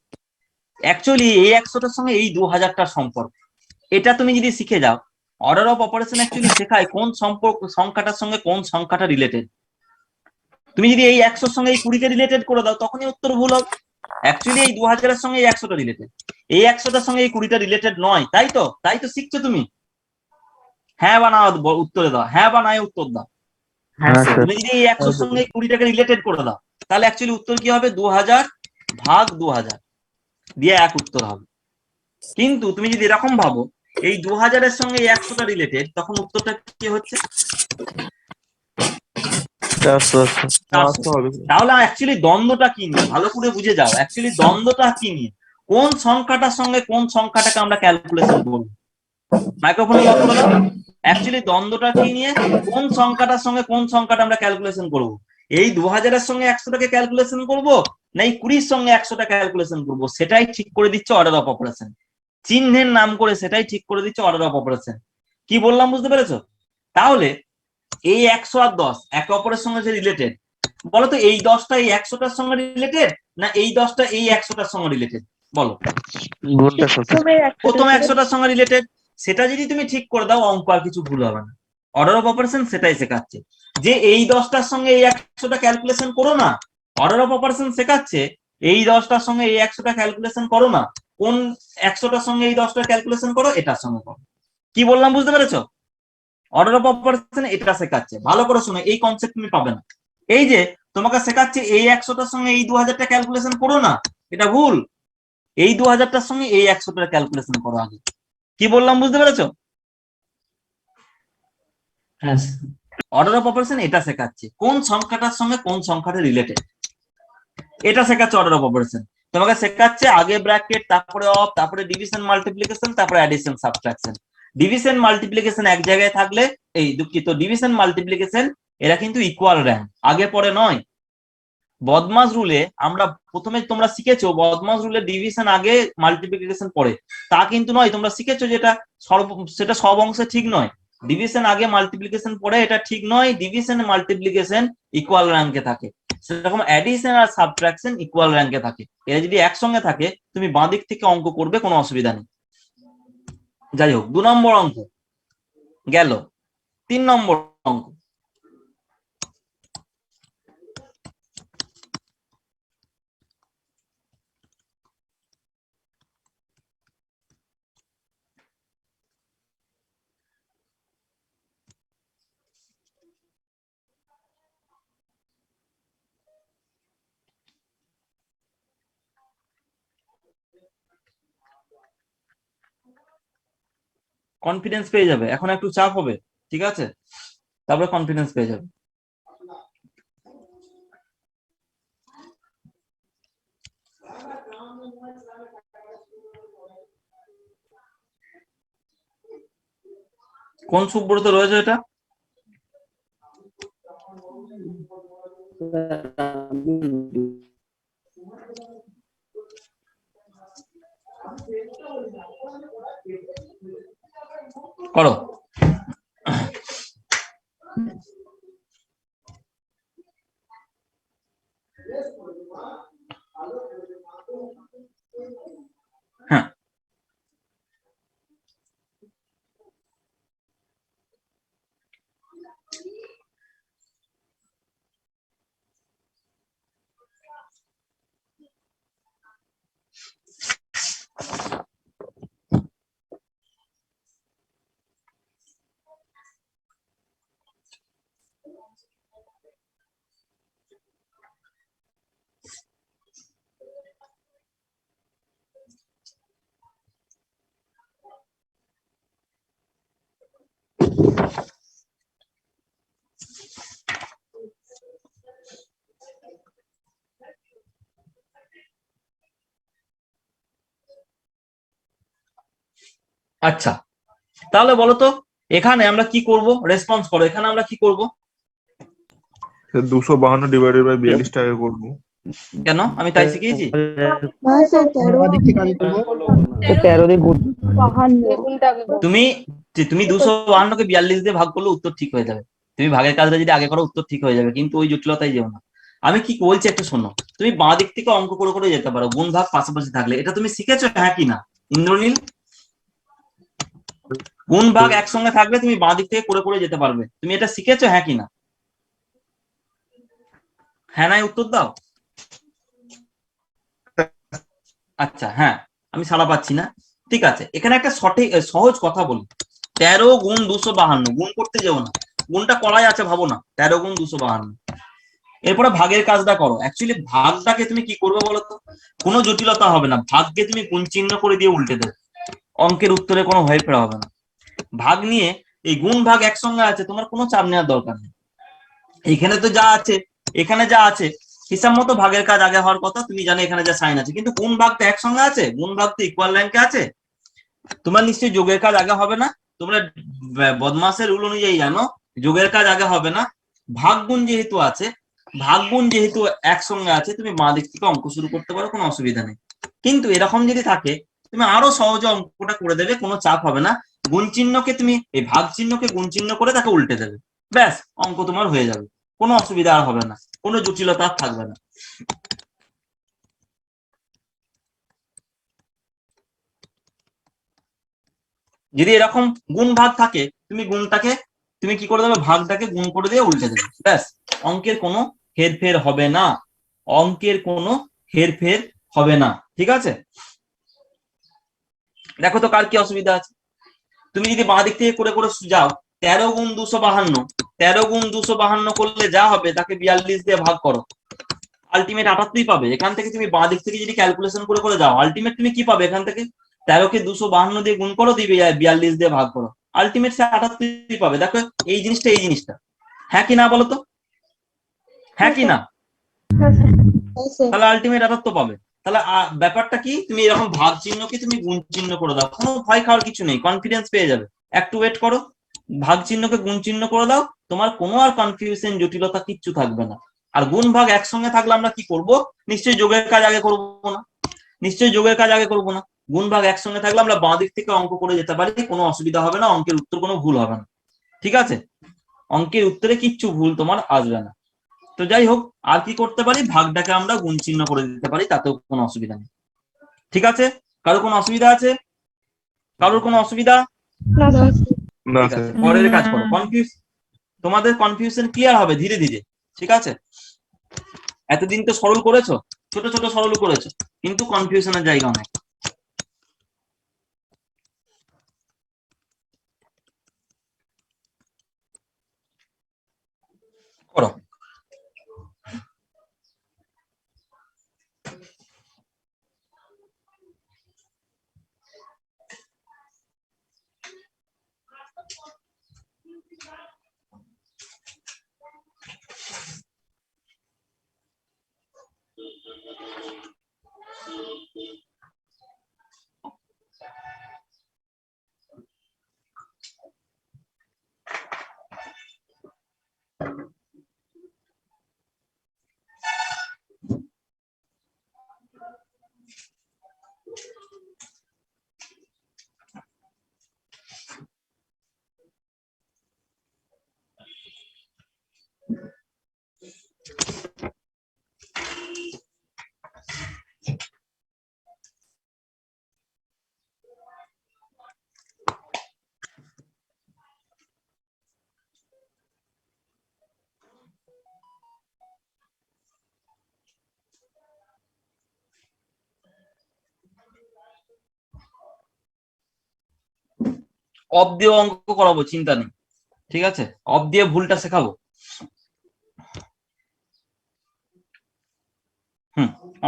অ্যাকচুয়ালি এই 100টার সঙ্গে এই 2000টার সম্পর্ক, এটা তুমি যদি শিখে যাও, অর্ডার অফ অপারেশন অ্যাকচুয়ালি শেখায় কোন সম্পর্ক সংখ্যাটার সঙ্গে কোন সংখ্যাটা রিলেটেড। তুমি যদি এই 100-র সঙ্গে এই 20কে রিলেটেড করে দাও, তখনই উত্তর ভুল হবে। অ্যাকচুয়ালি এই 2000-এর সঙ্গে এই 100টা রিলেটেড, এই 100টার সঙ্গে এই 20টা রিলেটেড নয়, তাই তো শিখছো তুমি। হ্যাঁ বা না উত্তরে দাও, হ্যাঁ বা না উত্তর দাও। হ্যাঁ স্যার। তুমি যদি এই 100-র সঙ্গে এই 20টাকে রিলেটেড করে দাও, তাহলে অ্যাকচুয়ালি উত্তর কি হবে? 2000 ভাগ 2000 দিয়ে এক উত্তর হবে। কিন্তু তুমি যদি এরকম ভাবো এই 2000-এর সঙ্গে এই 100টা রিলেটেড, তখন উত্তরটা কি হচ্ছে? 400, sir. 400। তাহলে অ্যাকচুয়ালি দ্বন্দ্বটা কি নিয়ে ভালো করে বুঝে যাও। অ্যাকচুয়ালি দ্বন্দ্বটা কি নিয়ে? কোন সংখ্যাটার সঙ্গে কোন সংখ্যাটাকে আমরা ক্যালকুলেশন করবো? মাইক্রোফোনে লক করে দাও। অ্যাকচুয়ালি দ্বন্দ্বটা কি নিয়ে? কোন সংখ্যাটার সঙ্গে কোন সংখ্যাটা আমরা ক্যালকুলেশন করব? এই 2000-এর সঙ্গে 100টাকে ক্যালকুলেশন করব না এই 20-র সঙ্গে 100টা ক্যালকুলেশন করব? সেটাই ঠিক করে দিচ্ছে অর্ডার অফ অপারেশন। চিহ্নের নাম করে সেটাই ঠিক করে দিচ্ছে অর্ডার অফ অপারেশন। কি বললাম বুঝতে পেরেছো? তাহলে এই 100 আর 10 একে অপরের সঙ্গে যে রিলেটেড, বলতো এই 10টা এই 100টার সঙ্গে রিলেটেড না এই 10টা এই 100টার সঙ্গে রিলেটেড? বলো। গুণটা সাথে। প্রথম 100টার সঙ্গে রিলেটেড, সেটা যদি তুমি ঠিক করে দাও, অঙ্ক আর কিছু ভুল হবে না। অর্ডার অফ অপারেশন সেটাই শেখাচ্ছে যে এই 10টার সঙ্গে এই 100টা ক্যালকুলেশন করো না। অর্ডার অফ অপারেশন শেখাচ্ছে এই 10টার সঙ্গে এই 100টা ক্যালকুলেশন করো না, কোন 100টার সঙ্গে এই 10টা ক্যালকুলেশন করো, এটার সঙ্গে করো। কি বললাম বুঝতে পেরেছো? অর্ডার অফ অপারেশন এটা শেখাচ্ছে, ভালো করে শোনো, এই কনসেপ্ট তুমি পাবে না। এই যে তোমাকে শেখাচ্ছে এই 100টার সঙ্গে এই 2000টা ক্যালকুলেশন করো না, এটা ভুল। এই 2000টার সঙ্গে এই 100টার ক্যালকুলেশন করো আগে। কি বললাম বুঝতে পেরেছো? হ্যাঁ অর্ডার অফ অপারেশন এটা শেখাচ্ছে, কোন সংখ্যাটার সঙ্গে কোন সংখ্যাটা রিলেটেড, এটা শেখাচ্ছে অর্ডার অফ অপারেশন। তোমাকে শেখাচ্ছে আগে ব্র্যাকেট, তারপরে অফ, তারপরে ডিভিশন মাল্টিপ্লিকেশন, তারপরে অ্যাডিশন সাবট্রাকশন। ডিভিশন মাল্টিপ্লিকেশন এক জায়গায় থাকলে, এই দুঃখিত, ডিভিশন মাল্টিপ্লিকেশন এরা কিন্তু ইকুয়াল র্যাঙ্ক, আগে পরে নয়। বদমাস রুলে আমরা প্রথমে তোমরা শিখেছো, বদমাস রুলে ডিভিশন আগে মাল্টিপ্লিকেশন পরে, তা কিন্তু নয়। তোমরা শিখেছো যেটা সেটা সব অংশে ঠিক নয়। ডিভিশন আগে মাল্টিপ্লিকেশন পরে, এটা ঠিক নয়। ডিভিশন মাল্টিপ্লিকেশন ইকুয়াল র্যাঙ্কে থাকে, সেরকম অ্যাডিশন আর সাবট্রাকশন ইকুয়াল র্যাঙ্কে থাকে। এরা যদি একসঙ্গে থাকে তুমি বাঁ দিক থেকে অঙ্ক করবে, কোনো অসুবিধা নেই। যাই হোক, 2 নম্বর অঙ্ক গেল। 3 নম্বর অঙ্ক, কনফিডেন্স পেয়ে যাবে, এখন একটু চাপ হবে, ঠিক আছে, তারপরে কনফিডেন্স পেয়ে যাবে। কোন সুব্রত রয়েছে এটা? করো। হ্যাঁ, আচ্ছা, তাহলে বলো তো এখানে আমরা কি করব? রেসপন্স করো, এখানে আমরা কি করব? 252 ডিভাইডেড বাই 42 টাকা করবো। কেন? আমি তাই শিখিয়েছি। তুমি 252 কে 42 দিয়ে ভাগ করলে উত্তর ঠিক হয়ে যাবে। তুমি ভাগের কাজটা যদি আগে করো উত্তর ঠিক হয়ে যাবে, কিন্তু ওই জটিলতায় যেও না। আমি কি বলছি একটু শোনো। তুমি বাঁ দিক থেকে অঙ্ক করে করে যেতে পারো, গুণ ভাগ পাশাপাশি থাকলে। এটা তুমি শিখেছো হ্যাঁ কি না ইন্দ্রনীল? গুণ ভাগ একসঙ্গে থাকলে তুমি বাঁ দিক থেকে করে করে যেতে পারবে, তুমি এটা শিখেছো হ্যাঁ কি না? হ্যাঁ নাই উত্তর দাও। আচ্ছা, হ্যাঁ, আমি সাড়া পাচ্ছি না। ঠিক আছে, এখানে একটা সহজ কথা বলি। 13 গুণ 252, গুণ করতে যেও না, গুণটা করাই আছে ভাবো না। 13 গুণ 252, এরপরে ভাগের কাজটা করো। অ্যাকচুয়ালি ভাগটাকে তুমি কি করবে বলো তো? কোনো জটিলতা হবে না, ভাগকে তুমি গুণ চিহ্ন করে দিয়ে উল্টে দেবে, অঙ্কের উত্তরে কোনো হেরফের হবে না। ভাগ নিয়ে এই গুণ ভাগ একসঙ্গে আছে, তোমার কোনো চাপ নেওয়ার দরকার নেই। এখানে তো যা আছে, এখানে যা আছে হিসাব মতো ভাগের কাজ আগে হওয়ার কথা। তুমি জানো এখানে যা সাইন আছে, কিন্তু গুণ ভাগ তো একসঙ্গে আছে, গুণ ভাগ তো ইকুয়াল র্যাঙ্কে আছে। তোমার নিশ্চয়ই যোগের কাজ আগে হবে না। তোমরা বদমাসের রুল অনুযায়ী জানো যোগের কাজ আগে হবে না। ভাগ গুণ যেহেতু আছে, ভাগ গুণ যেহেতু একসঙ্গে আছে, তুমি বাঁ দিক থেকে অঙ্ক শুরু করতে পারো, কোনো অসুবিধা নেই। কিন্তু এরকম যদি থাকে তুমি আরো সহজে অঙ্কটা করে দেবে, কোনো চাপ হবে না। গুণ চিহ্নকে তুমি এই ভাগ চিহ্নকে গুণ চিহ্ন করে তাকে উল্টে দেবে, ব্যাস অঙ্ক তোমার হয়ে যাবে, কোনো অসুবিধা আর হবে না, কোনো জটিলতা আর থাকবে না। যদি এরকম গুণ ভাগ থাকে, তুমি গুণটাকে তুমি কি করে দেবে, ভাগটাকে গুণ করে দিয়ে উল্টে দেবে, ব্যাস অঙ্কের কোনো হেরফের হবে না, অঙ্কের কোনো হেরফের হবে না, ঠিক আছে? দেখো তো কার কি অসুবিধা আছে। তুমি যদি বাঁ দিক থেকে করে করে যাও, 13 গুণ 252, 13 গুণ 252 করলে যা হবে তাকে 42 দিয়ে ভাগ করো, আলটিমেট 78 পাবে। এখান থেকে তুমি বাঁ দিক থেকে যদি ক্যালকুলেশন করে করে যাও, আলটিমেট তুমি কি পাবে? এখান থেকে 13 কে 252 দিয়ে গুণ করো, দিবে 42 দিয়ে ভাগ করো, আলটিমেট সে 78 পাবে। দেখো এই জিনিসটা, হ্যাঁ কি না বলো তো, হ্যাঁ কি না? তাহলে আলটিমেট 78 পাবে। তাহলে ব্যাপারটা কি, তুমি এরকম ভাগ চিহ্নকে তুমি গুণ চিহ্ন করে দাও, কোনো ভয় খাওয়ার কিছু নেই, কনফিডেন্স পেয়ে যাবে। একটু ওয়েট করো, ভাগ চিহ্নকে গুণ চিহ্ন করে দাও, তোমার কোনো আর কনফিউশন জটিলতা কিচ্ছু থাকবে না। আর গুণ ভাগ একসঙ্গে থাকলে আমরা কি করব? নিশ্চয়ই যোগের কাজ আগে করবো না, নিশ্চয়ই যোগের কাজ আগে করবো না। গুণ ভাগ একসঙ্গে থাকলে আমরা বাঁ দিক থেকে অঙ্ক করে যেতে পারি, কোনো অসুবিধা হবে না, অঙ্কের উত্তর কোনো ভুল হবে না, ঠিক আছে? অঙ্কের উত্তরে কিচ্ছু ভুল তোমার আসবে না। তো যাই হোক, আর কি করতে পারি, ভাগটাকে আমরা গুণ চিহ্ন করে দিতে পারি, তাতেও কোনো অসুবিধা নেই, ঠিক আছে? কারোর কোনো অসুবিধা আছে? কারোর কোনো অসুবিধা? না ঠিক স্যার। আছে, পরের কাজ করো। তোমাদের কনফিউশন ক্লিয়ার হবে ধীরে ধীরে, ঠিক আছে? এতদিন তো সরল করেছো, ছোট ছোট সরল করেছো, কিন্তু কনফিউশনের জায়গা অনেক। করো। অফ দিয়ে অঙ্ক করাবো, চিন্তা নেই, ঠিক আছে? অফ দিয়ে ভুলটা শেখাবো।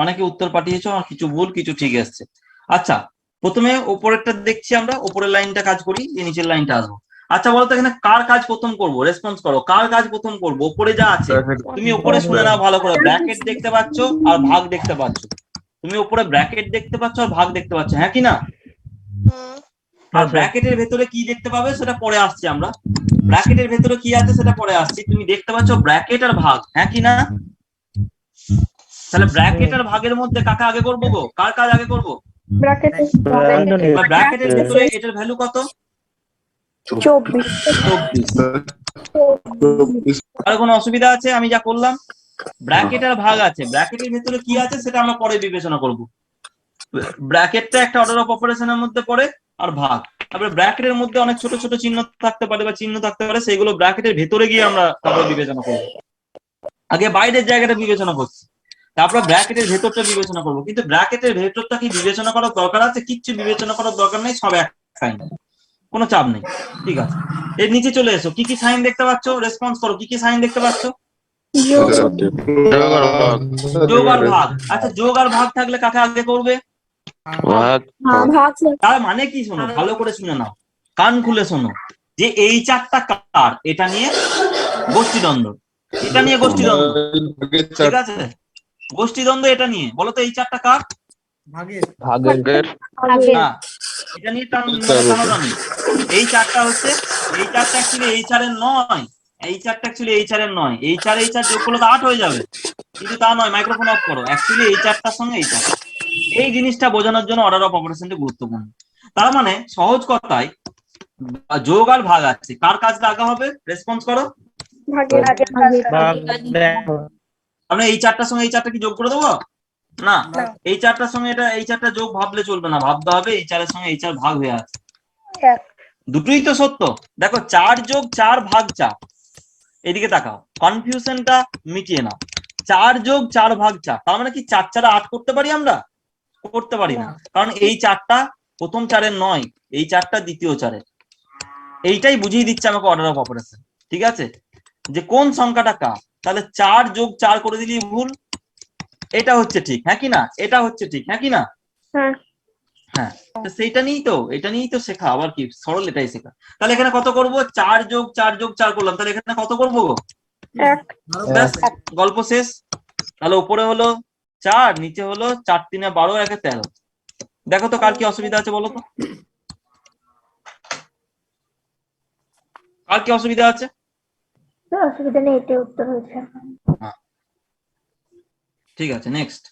অনেকে উত্তর পাঠিয়েছো, আর কিছু ভুল কিছু ঠিক এসছে। আচ্ছা, প্রথমে উপরেরটা দেখছি আমরা, উপরের লাইনটা কাজ করি, দিয়ে নিচের লাইনটা আসবো। আচ্ছা বলতো এখানে কার কাজ প্রথম করব? রেসপন্স করো, কার কাজ প্রথম করব? উপরে যা আছে তুমি উপরে শুনে নাও ভালো করে, ব্র্যাকেট দেখতে পাচ্ছ আর ভাগ দেখতে পাচ্ছ, তুমি উপরে ব্র্যাকেট দেখতে পাচ্ছ আর ভাগ দেখতে পাচ্ছ, হ্যাঁ কি না? আর ব্র্যাকেটের ভেতরে কি দেখতে পাবে সেটা পরে আসছি আমরা, ব্র্যাকেটের ভেতরে কি আছে সেটা পরে আসছি। তুমি দেখতে পাচ্ছ ব্র্যাকেট আর ভাগ, হ্যাঁ কি না? তাহলে ব্র্যাকেট আর ভাগের মধ্যে কাকে আগে করবো গো? কার কাজ আগে করবো? ব্র্যাকেটের ভেতরে এটার ভ্যালু কত? 24। আর কোনো অসুবিধা আছে আমি যা করলাম? ব্র্যাকেট আর ভাগ আছে, ব্র্যাকেটের ভেতরে কি আছে সেটা আমরা পরে বিবেচনা করব। ব্র্যাকেটটা একটা অর্ডার অফ অপারেশনের মধ্যে পড়ে, আর ভাগ। তারপরে ব্র্যাকেটের মধ্যে অনেক ছোট ছোট চিহ্ন থাকতে পারে বা চিহ্ন থাকতে পারে, সেগুলো ব্র্যাকেটের ভেতরে গিয়ে আমরা তারপরে বিবেচনা করবো। আগে বাইরের জায়গাটা বিবেচনা করছি, তারপর ব্র্যাকেটের ভেতরটা বিবেচনা করবো। কিন্তু ব্র্যাকেটের ভেতরটা কি বিবেচনা করার দরকার আছে? কিচ্ছু বিবেচনা করার দরকার নেই, সব এক সাইন, কোনো চাপ নেই, ঠিক আছে? এর নিচে চলে এসো, কি কি সাইন দেখতে পাচ্ছ? রেসপন্স করো, কি কি সাইন দেখতে পাচ্ছ? যোগ আর ভাগ। আচ্ছা, যোগ আর ভাগ থাকলে কাকে আগে করবে? ভাগ। তার মানে কি, শোনো ভালো করে শুনে নাও, কান খুলে শোনো, যে এই চারটা কার, এটা নিয়ে গোষ্ঠীদ্বন্দ্ব, এটা নিয়ে গোষ্ঠীদ্বন্দ্ব, ঠিক আছে? গোষ্ঠীদ্বন্দ্ব এটা নিয়ে, বলো তো এই চারটা কার? ভাগের। হ্যাঁ, এটা নিয়ে টানাটানি। এই চারটা হচ্ছে, এই চারটা অ্যাকচুয়ালি এই চারের নয়, এই চারটা অ্যাকচুয়ালি এই চারের নয়, এই চার যোগ করলে তো 8 হয়ে যাবে, কিন্তু তা নয়। মাইক্রোফোন অফ করো। অ্যাকচুয়ালি এই চারটার সঙ্গে এই চার, এই জিনিসটা বোঝানোর জন্য অর্ডার অফ অপারেশনটা গুরুত্বপূর্ণ। তার মানে সহজ কথায় যোগ আর ভাগ আছে, কার কাজটা আগে হবে? রেসপন্স করো। আমরা এই চারটার সঙ্গে এই চারটা কি যোগ করে দেবো? না, এই চারটার সঙ্গে এটা, এই চারটা যোগ ভাবলে চলবে না, ভাবতে হবে এই চারের সঙ্গে এই চার ভাগ হয়ে আছে, দুটোই তো সত্য। দেখো 4 যোগ 4 ভাগ 4, এদিকে তাকাও, কনফিউশনটা মিটিয়ে নাও। 4 যোগ 4 ভাগ 4, তার মানে কি 4 4 8 করতে পারি আমরা? করতে পারি না, কারণ এই 4টা প্রথম 4-এর নয়, এই 4টা দ্বিতীয় 4-এর। এইটাই বুঝিয়ে দিচ্ছে আমাকে অর্ডার অফ অপারেশন, ঠিক আছে, যে কোন সংখ্যাটা কার। তাহলে 4 যোগ 4 করে দিলেই ভুল, এটা হচ্ছে ঠিক, হ্যাঁ কি না? এটা হচ্ছে ঠিক, হ্যাঁ কি না? হ্যাঁ। হ্যাঁ, তো সেইটা নিয়েই তো, এটা নিয়েই তো শেখা, আবার কি সরল এটাই শেখা। তাহলে এখানে কত করব? 4 যোগ 4 যোগ 4 করলাম, তাহলে এখানে কত করব? ব্যাস, গল্প শেষ। তাহলে উপরে হলো 4, নিচে হলো 4 3 12, 1 13। দেখো তো কার কি অসুবিধা আছে বলো তো, কার কি অসুবিধা আছে? অসুবিধা নেই, এটাই উত্তর হয়েছে। ঠিক আছে, নেক্সট।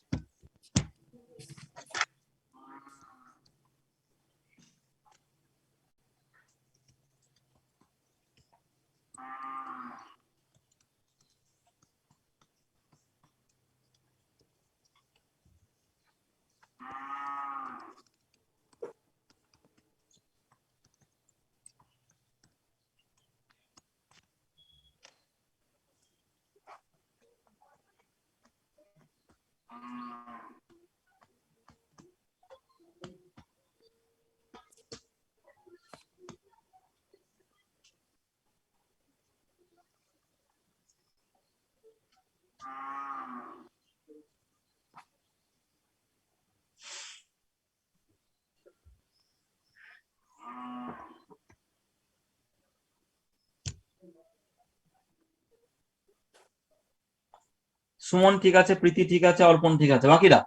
সুমন ঠিক আছে, প্রীতি ঠিক আছে, অর্পণ ঠিক আছে, বাকিরা?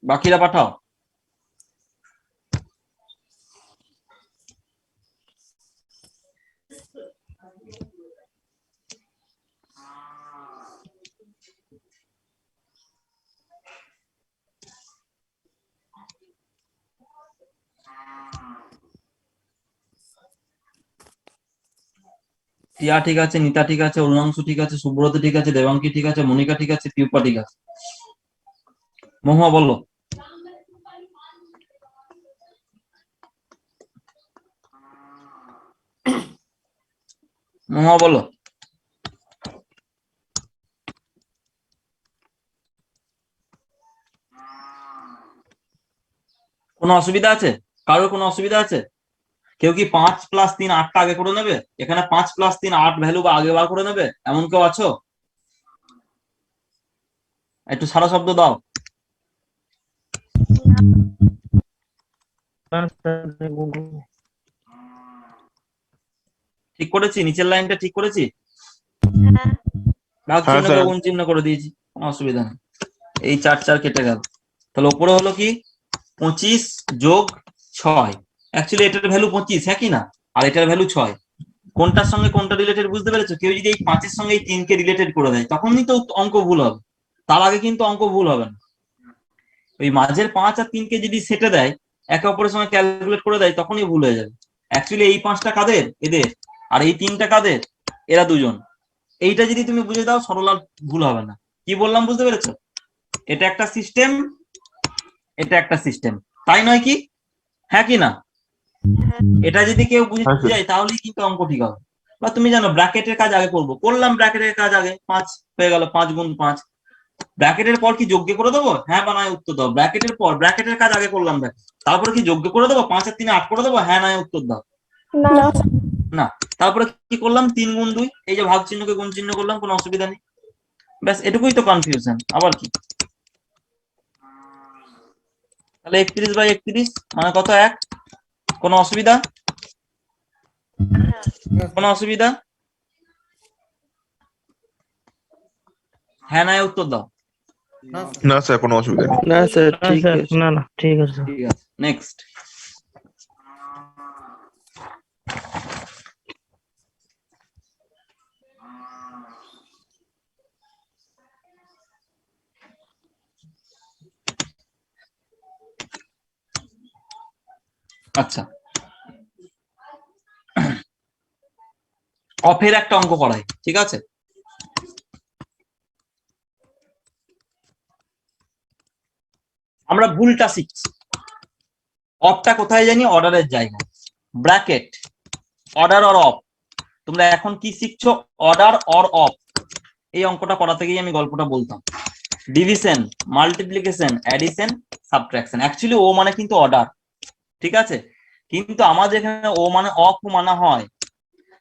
বাকিরা পাঠাও। টিয়া ঠিক আছে, নিতা ঠিক আছে, অরুণাংশু ঠিক আছে, সুব্রত ঠিক আছে, দেবাঙ্কি ঠিক আছে, মনিকা ঠিক আছে, পিউপা ঠিক আছে। মহুয়া বলো। মহুয়া বলো। কোনো অসুবিধা আছে? কারোর কোনো অসুবিধা আছে? কেউ কি 5 + 3 8টা আগে করে নেবে? এখানে 5 + 3 8 ভ্যালু বা আগে বার করে নেবে, এমন কেউ আছো? একটু সারা শব্দ দাও। ঠিক করেছি, নিচের লাইনটা ঠিক করেছি, ভাগ হ্যাঁ চিহ্নকে স্যার। গুণ চিহ্ন করে দিয়েছি, কোনো অসুবিধা নেই। এই 4 4 কেটে গেল। তাহলে উপরে হলো কি 25 যোগ 6, অ্যাকচুয়ালি এটার ভ্যালু 25, হ্যাঁ কি না? আর এটার ভ্যালু 6। কোনটার সঙ্গে কোনটা রিলেটেড বুঝতে পেরেছো? কেউ যদি এই 5-এর সঙ্গে এই 3কে রিলেটেড করে দেয় তখনই তো অঙ্ক ভুল হবে, তার আগে কিন্তু অঙ্ক ভুল হবে না। ওই মাঝের 5 আর 3কে যদি সেটে দেয়, একে অপরের সঙ্গে ক্যালকুলেট করে দেয়, তখনই ভুল হয়ে যাবে। অ্যাকচুয়ালি এই 5টা কাদের? এদের। আর এই 3টা কাদের? এরা দুজন। এইটা যদি তুমি বুঝে দাও, সরল আর ভুল হবে না। কি বললাম বুঝতে পেরেছো? এটা একটা সিস্টেম, এটা একটা সিস্টেম, তাই নয় কি? হ্যাঁ কি না? এটা যদি কেউ বুঝে হ্যাঁ স্যার। যায় তাহলেই কিন্তু অঙ্ক ঠিক হবে। বা তুমি জানো ব্র্যাকেটের কাজ আগে করবো, করলাম ব্র্যাকেটের কাজ আগে, 5 হয়ে গেল, 5 গুণ 5। ব্র্যাকেটের পর কি যোগ্য করে দেবো? হ্যাঁ বা নয় উত্তর দাও। ব্র্যাকেটের পর ব্র্যাকেটের কাজ আগে করলাম, তারপরে কি যোগ্য করে দেবো? 5 আর 3 8 করে দেবো, হ্যাঁ নয় উত্তর দাও। না, তারপরে কি করলাম? 3 গুণ 2, এই যে ভাগ চিহ্নকে গুণ চিহ্ন করলাম, কোনো অসুবিধা নেই। ব্যাস এটুকুই তো কনফিউশন, আবার কি? তাহলে 31/31 মানে কত? 1। কোনো অসুবিধা? কোনো অসুবিধা? হ্যাঁ নয় উত্তর দাও। না স্যার, কোনো অসুবিধা নেই। না স্যার, ঠিক আছে। না না, ঠিক আছে। ঠিক আছে, নেক্সট। আচ্ছা, অফের একটা অঙ্ক করাই, ঠিক আছে? আমরা ভুলটা শিখছি। অফটা কোথায় জানি? অর্ডারের জায়গায়। Bracket, order or of. তোমরা এখন কি শিখছো? Order or of. এই অঙ্কটা করাতে গিয়ে আমি গল্পটা বলতাম। Division, multiplication, addition, subtraction. Actually ও মানে কিন্তু অর্ডার, ঠিক আছে, কিন্তু আমাদের এখানে ও মানে অফ মানা হয়।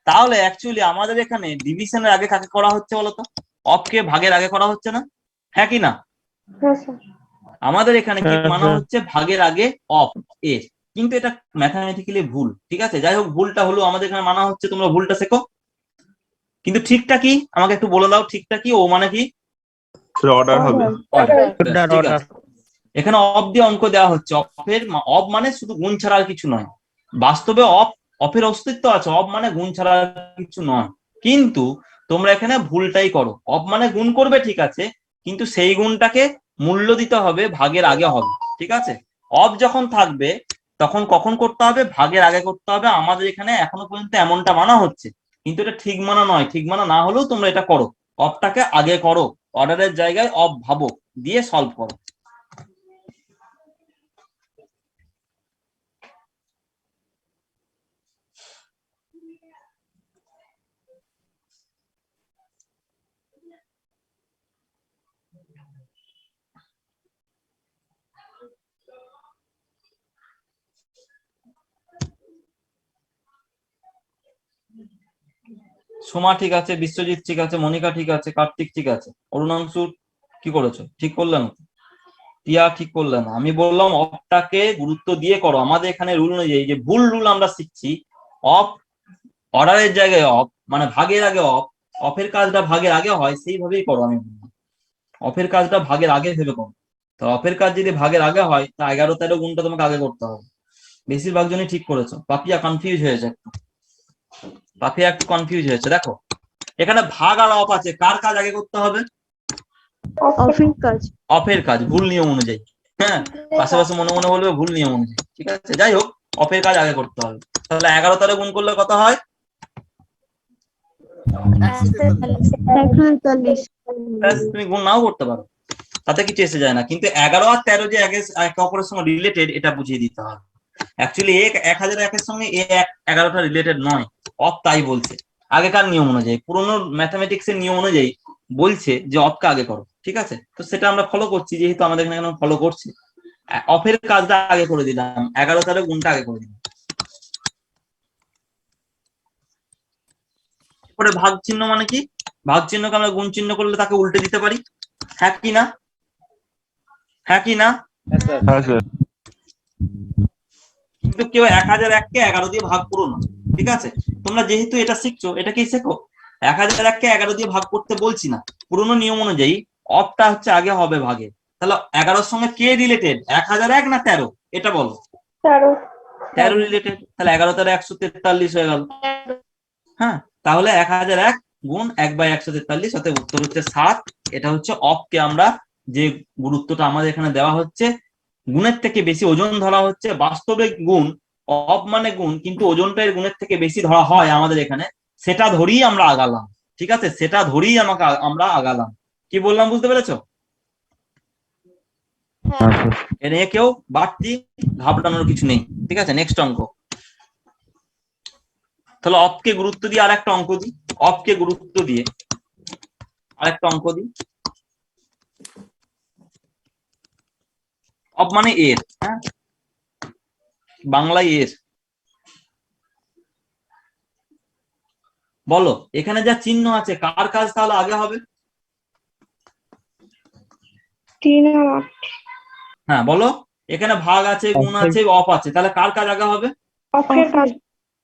তাহলে অ্যাকচুয়ালি আমাদের এখানে ডিভিশনের আগে কাকে করা হচ্ছে বলতো? অফকে ভাগের আগে করা হচ্ছে না? হ্যাঁ কি না? হ্যাঁ স্যার। আমাদের এখানে কি হ্যাঁ, মানা স্যার। হচ্ছে? ভাগের আগে অফ এর। কিন্তু এটা ম্যাথামেটিক্যালি ভুল, ঠিক আছে। যাই হোক, ভুলটা হলো আমাদের এখানে মানা হচ্ছে, তোমরা ভুলটা শেখো। কিন্তু ঠিকটা কি আমাকে একটু বলে দাও, ঠিকটা কি? ও মানে কি? অর্ডার হবে। Order, অর্ডার ঠিক অর্ডার। আছে। এখানে অফ দিয়ে অঙ্ক দেওয়া হচ্ছে। অফ মানে শুধু গুণ ছাড়া আর কিছু নয়। বাস্তবে অফের অস্তিত্ব আছে, অফ মানে গুণ ছাড়া আর কিছু নয়। কিন্তু তোমরা এখানে ভুলটাই করো। অফ মানে গুণ করবে, ঠিক আছে, কিন্তু সেই গুণটাকে মূল্য দিতে হবে ভাগের আগে হবে, ঠিক আছে। অফ যখন থাকবে তখন কখন করতে হবে? ভাগের আগে করতে হবে। আমাদের এখানে এখনো পর্যন্ত এমনটা মানা হচ্ছে, কিন্তু এটা ঠিক মানা নয়। ঠিক মানা না হলেও তোমরা এটা করো, অফটাকে আগে করো, অর্ডারের জায়গায় অফ ভাবো, দিয়ে সলভ করো। সোমা ঠিক আছে, বিশ্বজিৎ ঠিক আছে, মনিকা ঠিক আছে, কার্তিক ঠিক আছে, অরুণাংশু কি করেছো? ঠিক করলে না? টিয়া ঠিক করলে না। আমি বললাম অফটাকে গুরুত্ব দিয়ে করো। আমাদের এখানে রুল অনুযায়ী যে ভুল রুল আমরা শিখছি, অফ অর্ডারের জায়গায় অফ মানে ভাগের আগে অফ, অফের কাজটা ভাগের আগে হয়, সেইভাবেই করো। আমি বললাম অফের কাজটা ভাগের আগে ভেবে করো। তো অফের কাজ যদি ভাগের আগে হয়, তা 11-13 গুণটা তোমাকে আগে করতে হবে। বেশিরভাগ জনই ঠিক করেছো। পাপিয়া কনফিউজ হয়েছে একটু, পাপিয়া একটু কনফিউজ হয়েছে। দেখো এখানে ভাগ আর অফ আছে, কার কাজ আগে করতে হবে? অফিস কাজ। অফের কাজ, ভুল নিয়ম অনুযায়ী। হ্যাঁ, পাশাপাশি মনে মনে বলবে ভুল নিয়ম অনুযায়ী, ঠিক আছে। যাই হোক, অফের কাজ আগে করতে হবে। তাহলে 11 গুণ করলে কত হয়? 143। তুমি গুণ নাও করতে পারো, তাতে কিছু এসে যায় না। কিন্তু 11 আর 13 যে একে অপরের সঙ্গে রিলেটেড, এটা বুঝিয়ে দিতে হবে। অ্যাকচুয়ালি 1001-এর সঙ্গে 11টা রিলেটেড নয়, অফ তাই বলছে। আগেকার নিয়ম অনুযায়ী, পুরোনো ম্যাথামেটিক্স এর নিয়ম অনুযায়ী বলছে যে অফকে আগে করো, ঠিক আছে। তো সেটা আমরা ফলো করছি, যেহেতু আমাদের এখানে ফলো করছি। অফের কাজটা আগে করে দিলাম, 11 গুণটা আগে করে দিলাম। এরপরে ভাগ চিহ্ন মানে কি? ভাগ চিহ্নকে আমরা গুণ চিহ্ন করলে তাকে উল্টে দিতে পারি, হ্যাঁ কি না? হ্যাঁ কি না? হ্যাঁ স্যার। কিন্তু কেউ 1001-কে 11 দিয়ে ভাগ করো না, ঠিক আছে। তোমরা যেহেতু এটা শিখছো, এটাকেই শেখো। 1001-কে 11 দিয়ে ভাগ করতে বলছি না। পুরোনো নিয়ম অনুযায়ী অফটা হচ্ছে আগে হবে ভাগে। তাহলে 11-র সঙ্গে কে রিলেটেড? 1001 না 13? এটা বলো। 13 রিলেটেড। তাহলে 11-13 143 হয়ে গেল। হ্যাঁ, তাহলে 1001 গুণ 1/143, অতএব উত্তর হচ্ছে 7। এটা হচ্ছে অফকে আমরা যে গুরুত্বটা আমাদের এখানে দেওয়া হচ্ছে, গুণের থেকে বেশি ওজন ধরা হচ্ছে। বাস্তবে গুণ, অফ মানে গুণ, কিন্তু ওজনটা এর গুণের থেকে বেশি ধরা হয় আমাদের এখানে। সেটা ধরেই আমরা আগালাম, ঠিক আছে, সেটা ধরেই আমরা আগালাম। কি বললাম বুঝতে পেরেছো? এ নিয়ে কেউ বাড়তি ঘাবড়ানোর কিছু নেই, ঠিক আছে। নেক্সট অঙ্ক। তাহলে অফকে গুরুত্ব দিয়ে আর একটা অঙ্ক দিই। অফকে গুরুত্ব দিয়ে আরেকটা অঙ্ক দিই। অফ মানে এর, হ্যাঁ, বাংলায় এর। বলো এখানে যা চিহ্ন আছে, কার কাজ তাহলে আগে হবে? 3 আর 8। হ্যাঁ বলো, এখানে ভাগ আছে, গুণ আছে, অফ আছে, তাহলে কার কাজ আগে হবে? অফের কাজ।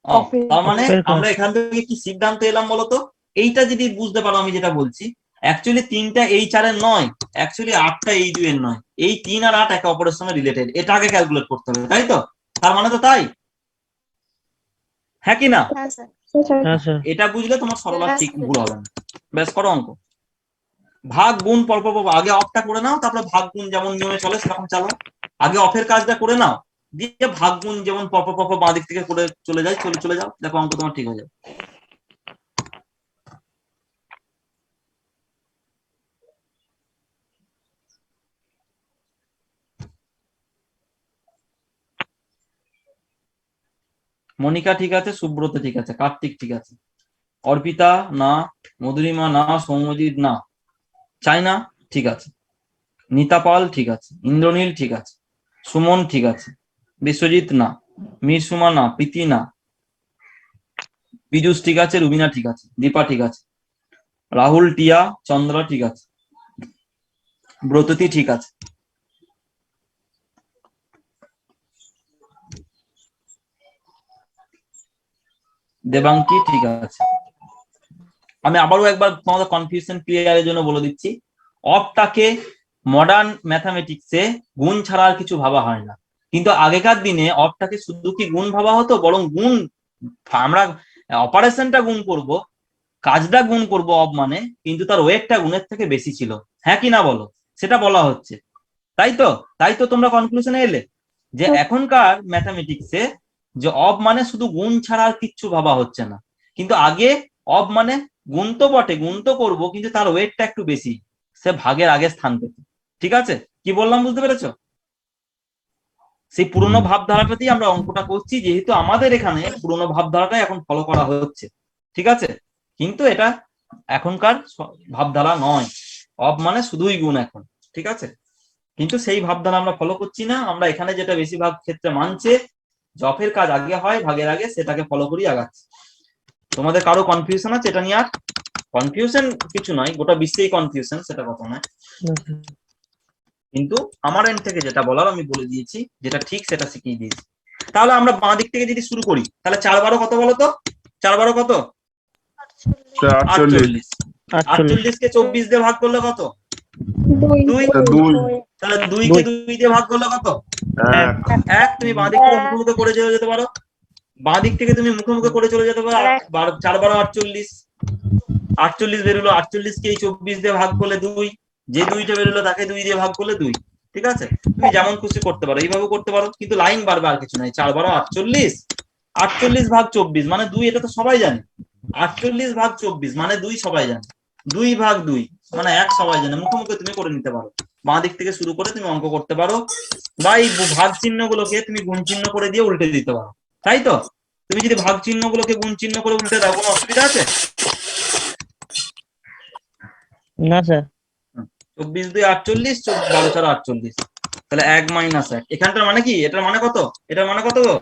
অফ। তার মানে অফের কাজ। আমরা এখান থেকে কি সিদ্ধান্ত এলাম বলতো? এইটা যদি বুঝতে পারো আমি যেটা বলছি, অ্যাকচুয়ালি 3টা এই 4-এর নয়, অ্যাকচুয়ালি 8টা এই 2-এর নয়। এই 3 আর 8 একে অপরের সঙ্গে রিলেটেড, এটা আগে ক্যালকুলেট করতে হবে, তাই তো? তার মানে তো তাই, হ্যাঁ কি না? হ্যাঁ স্যার। এটা বুঝলে তোমার সরলা ঠিক ভুল হবে না। ব্যাস, করো অঙ্ক। ভাগ গুণ পরপর আগে অফটা করে নাও, তারপরে ভাগ গুণ যেমন নিয়মে চলে সেরকম চালাও। আগে অফের কাজটা করে নাও, দিয়ে ভাগ গুণ যেমন পরপর বাঁ দিক থেকে করে চলে যাও, দেখো অঙ্ক তোমার ঠিক হয়ে যাবে। মনিকা ঠিক আছে, সুব্রত ঠিক আছে, কার্তিক ঠিক আছে, অর্পিতা না, মধুরিমা না, সৌম্যজিৎ না, চাইনা ঠিক আছে, নিতা পাল ঠিক আছে, ইন্দ্রনীল ঠিক আছে, সুমন ঠিক আছে, বিশ্বজিৎ না, মিরসুমা না, প্রীতি না, পীযুষ ঠিক আছে, রুবিনা ঠিক আছে, দীপা ঠিক আছে, রাহুল, টিয়া, চন্দ্রা ঠিক আছে, ব্রততী ঠিক আছে। দেবাঙ্কি ঠিক আছে। আমি আবারও একবার তোমাদের কনফিউশন ক্লিয়ারের জন্য বলে দিচ্ছি, অফটাকে মডার্ন ম্যাথামেটিক্সে গুণ ছাড়া আর কিছু ভাবা হয় না, কিন্তু আগেকার দিনে অফটাকে শুধু কি গুণ ভাবা হতো, বরং গুণ আমরা অপারেশনটা গুণ করব, কাজটা গুণ করব অফ মানে, কিন্তু তার ওয়েটটা গুণের থেকে বেশি ছিল, হ্যাঁ কি না বলো, সেটা বলা হচ্ছে। তাই তো তোমরা কনক্লুশনে এলে যে এখনকার ম্যাথামেটিক্সে যে অফ মানে শুধু গুণ ছাড়া আর কিচ্ছু ভাবা হচ্ছে না, কিন্তু আগে অফ মানে গুণ তো বটে, গুণ তো করবো, কিন্তু তার ওয়েটটা একটু বেশি, সে ভাগের আগে স্থান পেত। ঠিক আছে, কি বললাম বুঝতে পেরেছো? সেই পুরোনো ভাবধারাটাতেই আমরা অঙ্কটা করছি, যেহেতু আমাদের এখানে পুরোনো ভাবধারাটাই এখন ফলো করা হচ্ছে। ঠিক আছে, কিন্তু এটা এখনকার ভাবধারা নয়, অফ মানে শুধুই গুণ এখন। ঠিক আছে, কিন্তু সেই ভাবধারা আমরা ফলো করছি না, আমরা এখানে যেটা বেশিরভাগ ক্ষেত্রে মানছে, জফের কাজ আগে হয় ভাগের আগে, সেটাকে ফলো করি আগাচ্ছি। তোমাদের কারো কনফিউশন আছে এটা নিয়ে? আর কনফিউশন কিছু নয়, গোটা বিশ্বেই কনফিউশন, সেটা কথা নয়, কিন্তু আমার এন্ড থেকে যেটা বলার আমি বলে দিয়েছি, যেটা ঠিক সেটা শিখিয়ে দিয়েছি। তাহলে আমরা বাঁ দিক থেকে যদি শুরু করি, তাহলে 4 × 12 কত বলো তো? 4 × 12 কত? 48। 48 কে 24 দিয়ে ভাগ করলে কত? 2। তাহলে 2 কে 2 দিয়ে ভাগ করলে কত? 1। তুমি বাঁ দিক থেকে মুখোমুখি করে চলে যেতে পারো, বাঁ দিক থেকে তুমি মুখোমুখি করে চলে যেতে পারো। 4 × 12 48, 48 বেরোলো, 48 কে 24 দিয়ে ভাগ করলে 2, যে 2টা বেরোলো তাকে 2 দিয়ে ভাগ করলে 2। ঠিক আছে, তুমি যেমন খুশি করতে পারো, এইভাবে করতে পারো, কিন্তু লাইন বারবার আর কিছু নাই। 4 × 12 48, 48 ভাগ 24 মানে 2, এটা তো সবাই জানে। 48 ভাগ 24 মানে 2 সবাই জানে। 2 ভাগ 2 মানে 1 সবাই জানে। মুখোমুখি তুমি করে নিতে পারো, বাঁ দিক থেকে শুরু করে তুমি অঙ্ক করতে পারো, বা এই ভাগ চিহ্নগুলোকে তুমি গুণ চিহ্ন করে দিয়ে উল্টে দিতে পারো। তাই তো, তুমি যদি ভাগ চিহ্নগুলোকে গুণ চিহ্ন করে উল্টে দাও, কোনো অসুবিধা আছে? না স্যার। 24 × 2 48, 12 × 4 48, তাহলে 1 - 1। এখানটার মানে কি, এটার মানে কত, এটার মানে কত গো?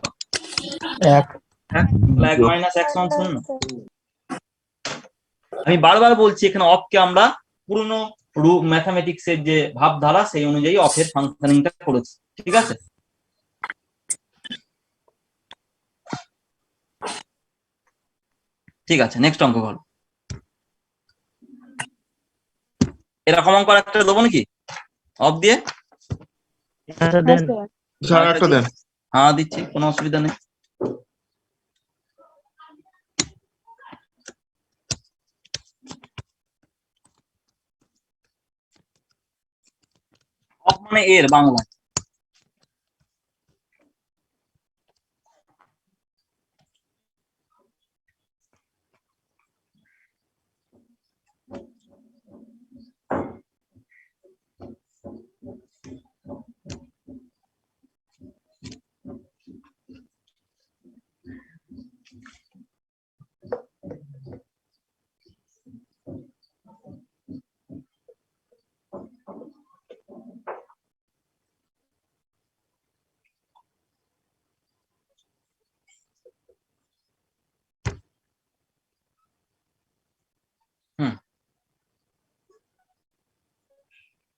1। 1 - 1 = 0। আমি বারবার বলছি, এখানে অফকে আমরা পুরনো ম্যাথামেটিক্স এর যে ভাবধারা সেই অনুযায়ী অফের ফাংশনিংটা করেছি। ঠিক আছে, ঠিক আছে, নেক্সট অঙ্ক করো। এরকম অঙ্ক একটা দেবো নাকি অফ দিয়ে? দেন। স্যার একটা দেন। হ্যাঁ দিচ্ছি, কোনো অসুবিধা নেই। অফ মানে এর বাংলা।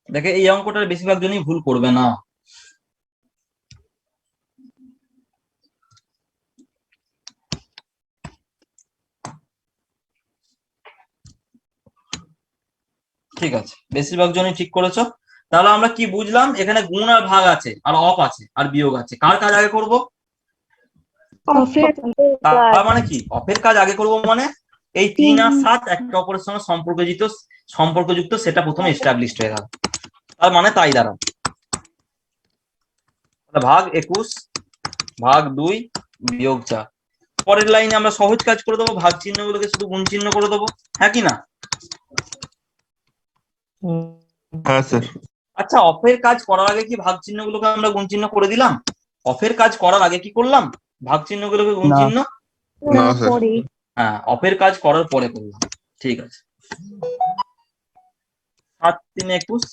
দেখে এই অঙ্কটার বেশিরভাগ জনই ভুল করবে না। ঠিক আছে, বেশিরভাগ জনই ঠিক করেছো। তাহলে আমরা কি বুঝলাম, এখানে গুণ আর ভাগ আছে, আর অফ আছে, আর বিয়োগ আছে। কার কাজ আগে করব? তার মানে কি, অফের কাজ আগে করব মানে এই 3 আর 7 একে অপরের সঙ্গে সম্পর্কযুক্ত, সেটা প্রথমে এস্টাবলিশড হয়ে গেল। তার মানে তাই দাঁড়ায় ভাগ 21 ভাগ 2 বিয়োগ 4। পরের লাইনে আমরা সহজ কাজ করে দেবো, ভাগ চিহ্নগুলোকে শুধু গুণ চিহ্ন করে দেবো, হ্যাঁ কি না? হ্যাঁ স্যার। আচ্ছা, অফের কাজ করার আগে কি ভাগ চিহ্নগুলোকে আমরা গুণ চিহ্ন করে দিলাম? অফের কাজ করার আগে কি করলাম? ভাগ চিহ্নগুলোকে গুণ না। চিহ্ন, না স্যার। পরে হ্যাঁ অফের কাজ করার পরে করলাম, ঠিক আছে। 7 3 21,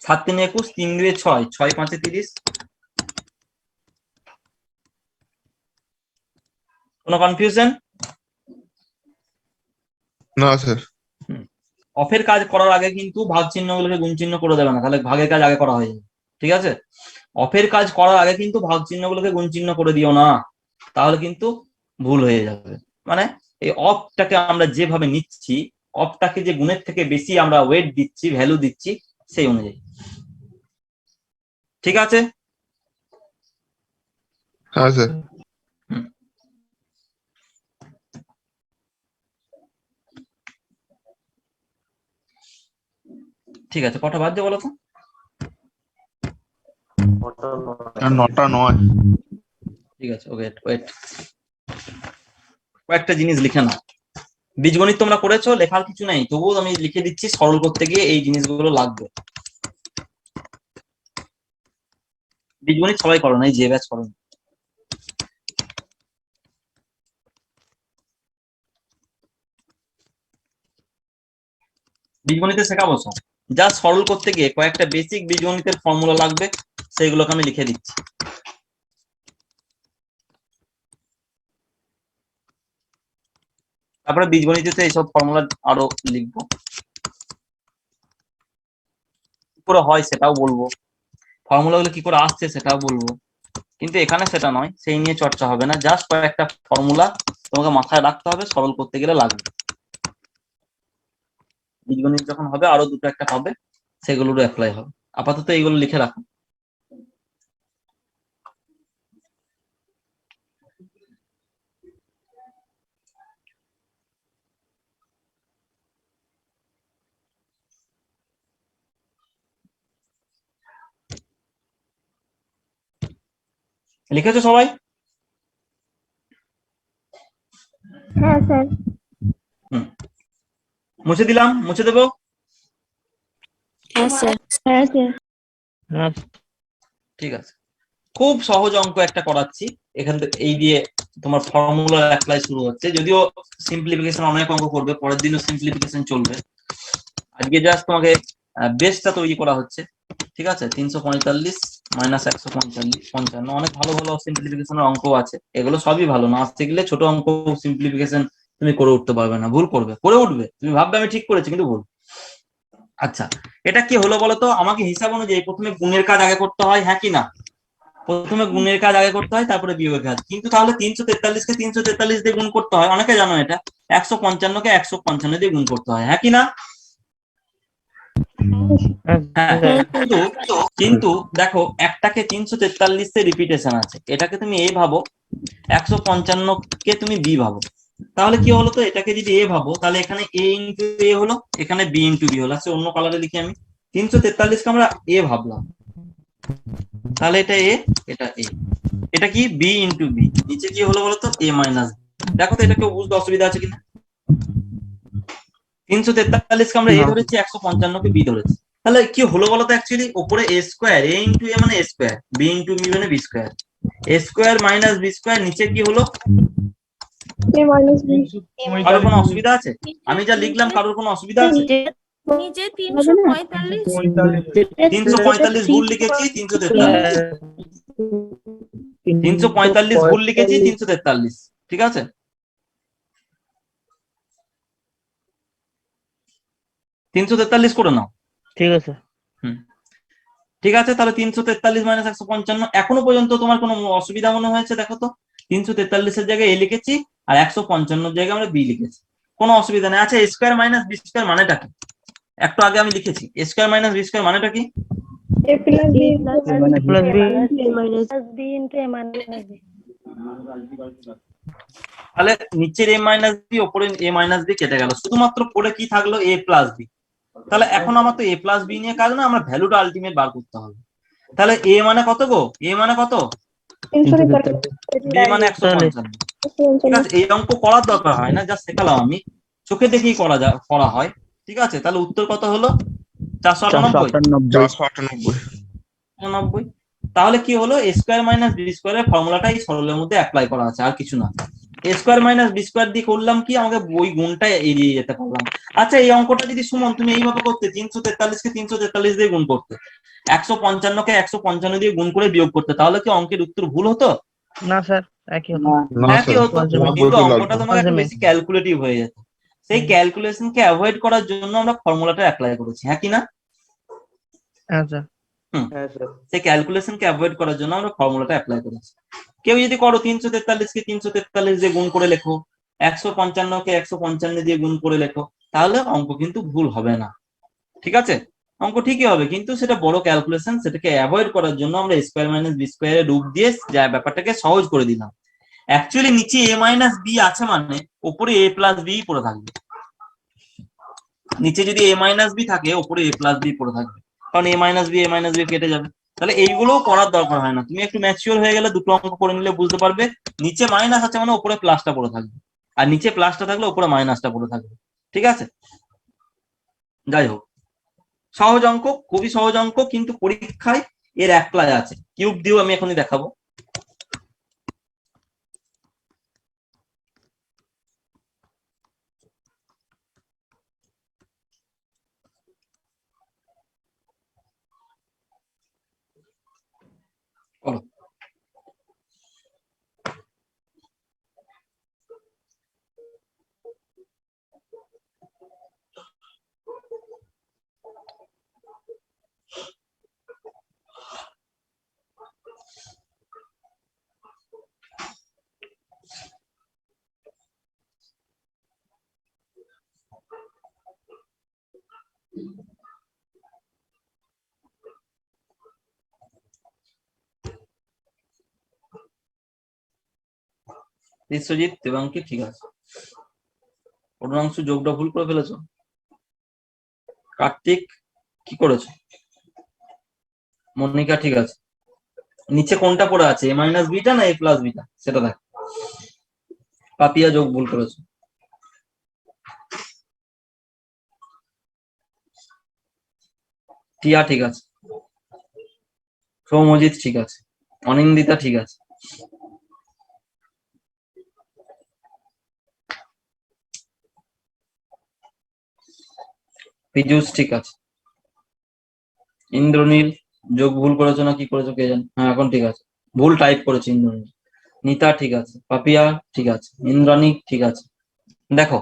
7 3 21, 3 2 6, 6 5 30। কোনো কনফিউশন? না স্যার। অফের কাজ করার আগে কিন্তু ভাগ চিহ্নগুলোকে গুণ চিহ্ন করে দেবে না, তাহলে ভাগের কাজ আগে করা হয়ে যাবে, ঠিক আছে। অফের কাজ করার আগে কিন্তু ভাগ চিহ্নগুলোকে গুণ চিহ্ন করে দিও না, তাহলে কিন্তু ভুল হয়ে যাবে। মানে এই অফটাকে আমরা যেভাবে নিচ্ছি, অফটাকে যে গুণের থেকে বেশি আমরা ওয়েট দিচ্ছি, ভ্যালু দিচ্ছি, সেই অনুযায়ী, ঠিক আছে। হ্যাঁ স্যার। ঠিক আছে, কটা বাজছে বলো তো? 9টা 9। ঠিক আছে, ওয়েট ওয়েট, কয়েকটা জিনিস লিখে নাও। বীজগণিত তোমরা করেছো, লেখার কিছু নেই, তবুও আমি লিখে দিচ্ছি, সরল করতে গিয়ে এই জিনিসগুলো লাগবে। বীজগণিত সবাই করো না, এই যে ব্যাচ করো না। বীজগণিতে শেখাবো সব, যা সরল করতে গিয়ে কয়েকটা বেসিক বীজগণিতের ফর্মুলা লাগবে, সেইগুলোকে আমি লিখে দিচ্ছি। তারপরে বীজগণিতে এইসব ফর্মুলা আরো লিখবো, কি করে হয় সেটাও বলবো, ফর্মুলাগুলো কি করে আসছে সেটাও বলবো, কিন্তু এখানে সেটা নয়, সেই নিয়ে চর্চা হবে না। জাস্ট কয়েকটা ফর্মুলা তোমাকে মাথায় রাখতে হবে, সরল করতে গেলে লাগবে। বীজগণিত যখন হবে আরো দুটো একটা হবে, সেগুলোরও অ্যাপ্লাই হবে। আপাতত এইগুলো লিখে রাখো। লিখেছো সবাই? হ্যাঁ স্যার। মুছে দিলাম, মুছে দেবো? হ্যাঁ স্যার। হ্যাঁ স্যার। হ্যাঁ ঠিক আছে, খুব সহজ অঙ্ক একটা করাচ্ছি এখান থেকে, এই দিয়ে তোমার ফর্মুলা অ্যাপ্লাই শুরু হচ্ছে। যদিও সিম্পলিফিকেশন অনেক অঙ্ক করবে, পরের দিনও সিম্পলিফিকেশন চলবে। আজকে জাস্ট তোমাকে বেসটা তৈরি করা হচ্ছে, ঠিক আছে। 345 মাইনাস 155, অনেক ভালো ভালো সিম্পলিফিকেশনের অঙ্ক আছে, এগুলো সবই ভালো। না শিখলে ছোট অঙ্ক সিম্পলিফিকেশন তুমি করে উঠতে পারবে না, ভুল করবে, করে উঠবে, তুমি ভাববে আমি ঠিক করেছি, কিন্তু ভুল। আচ্ছা, এটা কি হলো বলতো? আমাকে হিসাব অনুযায়ী প্রথমে গুণের কাজ আগে করতে হয়, হ্যাঁ কি না? প্রথমে গুণের কাজ আগে করতে হয়, তারপরে বিয়োগের কাজ। কিন্তু তাহলে 343 কে 343 দিয়ে গুণ করতে হয়, অনেকে জানো এটা। 155 কে 155 দিয়ে গুণ করতে হয়, হ্যাঁ কি না? হ্যাঁ, কিন্তু কিন্তু দেখো, একটাকে 343 এ রিপিটেশন আছে, এটাকে তুমি এ ভাবো, 155 কে তুমি বি ভাবো, তাহলে কি হলো? তো এটাকে যদি এ ভাবো, তাহলে এখানে এ ইন্টু এ হলো, এখানে বি ইন্টু বি হলো। আচ্ছা, অন্য কালারে লিখি আমি। 343 কে আমরা এ ভাবলাম, তাহলে এটা এ, এটা এ, এটা কি বি ইন্টু বি, নিচে কি হলো বলতো? এ মাইনাস। দেখো তো এটা কেউ বুঝতে অসুবিধা আছে কিনা? 343 কে আমরা এ ধরেছি, 155 কে বি ধরেছি, তাহলে কি হলো বলতো? অ্যাকচুয়ালি উপরে এ স্কোয়ার, এ ইন্টু এ মানে এ স্কোয়ার, বি ইন্টু বি মানে বি স্কোয়ার, এ স্কোয়ার মাইনাস বি স্কোয়ার, নিচে কি হলো? এ মাইনাস বি। কারোর কোনো অসুবিধা আছে? আমি যা লিখলাম কারোর কোনো অসুবিধা আছে? নিচে 345 345 ভুল লিখেছি, 343, 345 ভুল লিখেছি, 343, ঠিক আছে। তিনশো 343 করে নাও, ঠিক আছে। ঠিক আছে। তাহলে 343 মাইনাস 155, এখনো পর্যন্ত তোমার কোনো অসুবিধা মনে হয়েছে? দেখো তো, 343 এর জায়গায় এ লিখেছি, আর 155 জায়গায় আমরা বি লিখেছি, কোনো অসুবিধা নেই। আচ্ছা, A square minus B square মানেটা কি? একটু আগে আমি লিখেছি, A square minus B square মানেটা কি? A plus B plus B minus B into A minus B. তাহলে নিচের এ মাইনাস বি, ওপরে এ মাইনাস বি কেটে গেল, শুধুমাত্র পরে কি থাকলো? এ প্লাস বি। তাহলে এখন আমার তো এ প্লাস বি নিয়ে কাজ না, আমার ভ্যালুটা আলটিমেট বার করতে হবে। তাহলে এ মানে কত গো? এ মানে কত? বি মানে 155। ঠিক আছে, এই অঙ্ক করার দরকার হয় না, যা শেখালাম আমি, চোখে দেখেই করা হয়, ঠিক আছে। তাহলে উত্তর কত হলো? 498। 498। তাহলে কি হলো, এ স্কোয়ার মাইনাস বি স্কোয়ারের ফর্মুলাটা এই সরলের মধ্যে অ্যাপ্লাই করা আছে, আর কিছু না। এ স্কোয়ার মাইনাস বি স্কোয়ার দিয়ে করলাম কি, আমাকে ওই গুণটা এড়িয়ে যেতে পারলাম। আচ্ছা এই অঙ্কটা যদি সুমন তুমি এইভাবে করতে, 343 কে 343 দিয়ে গুণ করতে, 155 কে 155 দিয়ে গুণ করে বিয়োগ করতে, তাহলে কি অঙ্কের উত্তর ভুল হতো? না স্যার, একই হতো। না একই স্যার, হতো, পঞ্চমে। কিন্তু বলতে অঙ্কটা লাগতো। তোমাকে একটু পঞ্চমে। বেশি ক্যালকুলেটিভ হয়ে যেত। সেই ক্যালকুলেশনকে অ্যাভয়েড করার জন্য আমরা ফর্মুলাটা অ্যাপ্লাই করেছি, হ্যাঁ কি না? হ্যাঁ স্যার। সেই ক্যালকুলেশনকে অ্যাভয়েড করার জন্য আমরা ফর্মুলাটা অ্যাপ্লাই করেছি। কেউ যদি করো 343 কে 343 দিয়ে গুণ করে লেখো, 155 কে 155 দিয়ে গুণ করে লেখো, তাহলে অঙ্ক কিন্তু ভুল হবে না, ঠিক আছে? অঙ্ক ঠিকই হবে, কিন্তু সেটা বড় ক্যালকুলেশন, সেটাকে অ্যাভয়েড করার জন্য আমরা স্কোয়ার মাইনাস বি স্কোয়ারের রূপ দিয়ে যা ব্যাপারটাকে সহজ করে দিলাম। অ্যাকচুয়ালি নিচে এ মাইনাস বি আছে মানে উপরে এ প্লাস বি পড়ে থাকবে। নিচে যদি এ মাইনাস বি থাকে, উপরে এ প্লাস বি পড়ে থাকবে, কারণ এ মাইনাস বি কেটে যাবে। তাহলে এইগুলোও করার দরকার হয় না, তুমি একটু ম্যাচিওর হয়ে গেলে দুটো অঙ্ক করে নিলে বুঝতে পারবে নিচে মাইনাস আছে মানে উপরে প্লাসটা পড়ে থাকবে, আর নিচে প্লাসটা থাকলে উপরে মাইনাসটা পড়ে থাকবে, ঠিক আছে? যাই হোক, সহজ অঙ্ক, খুবই সহজ অঙ্ক, কিন্তু পরীক্ষায় এর অ্যাপ্লাই আছে। কিউব দিয়েও আমি এখনই দেখাবো। করো। বিশ্বজিৎ, দেবাঙ্কি, ঠিক আছে। অর্ধাংশু যোগটা ভুল করে ফেলেছো। কার্তিক কি করেছো? মনিকা ঠিক আছে। নিচে কোনটা পড়ে আছে, এ মাইনাস বিটা না এ প্লাস বিটা, সেটা দেখ। পাপিয়া যোগ ভুল করেছো। টিয়া ঠিক আছে। সৌমজিৎ ঠিক আছে। অনিন্দিতা ঠিক আছে। পীযূষ ঠিক আছে। ইন্দ্রনীল যোগ ভুল করেছো না কি করেছো কে জানে, হ্যাঁ এখন ঠিক আছে, ভুল টাইপ করেছে ইন্দ্রনীল। নিতা ঠিক আছে। পাপিয়া ঠিক আছে। ইন্দ্রাণী ঠিক আছে। দেখো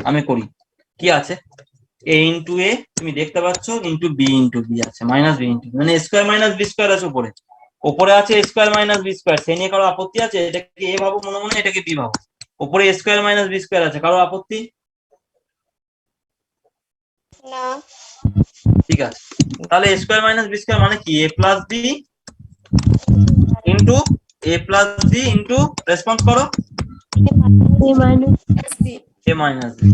আমি করি, কি আছে, এ ইন্টু এ তুমি দেখতে পাচ্ছ, ইন্টু বি আছে, মাইনাস বি ইন্টু, মানে স্কোয়ার মাইনাস বি স্কোয়ার আছে উপরে, উপরে আছে স্কোয়ার মাইনাস বি স্কোয়ার, সে নিয়ে কারো আপত্তি আছে? এটাকে এ ভাবো মনে মনে, এটাকে বি ভাবো। উপরে স্কোয়ার মাইনাস বি স্কোয়ার আছে, কারো আপত্তি? না। ঠিক আছে, তাহলে স্কোয়ার মাইনাস বি স্কোয়ার মানে কি, A plus B into response করো, এ মাইনাস এ মাইনাস বি।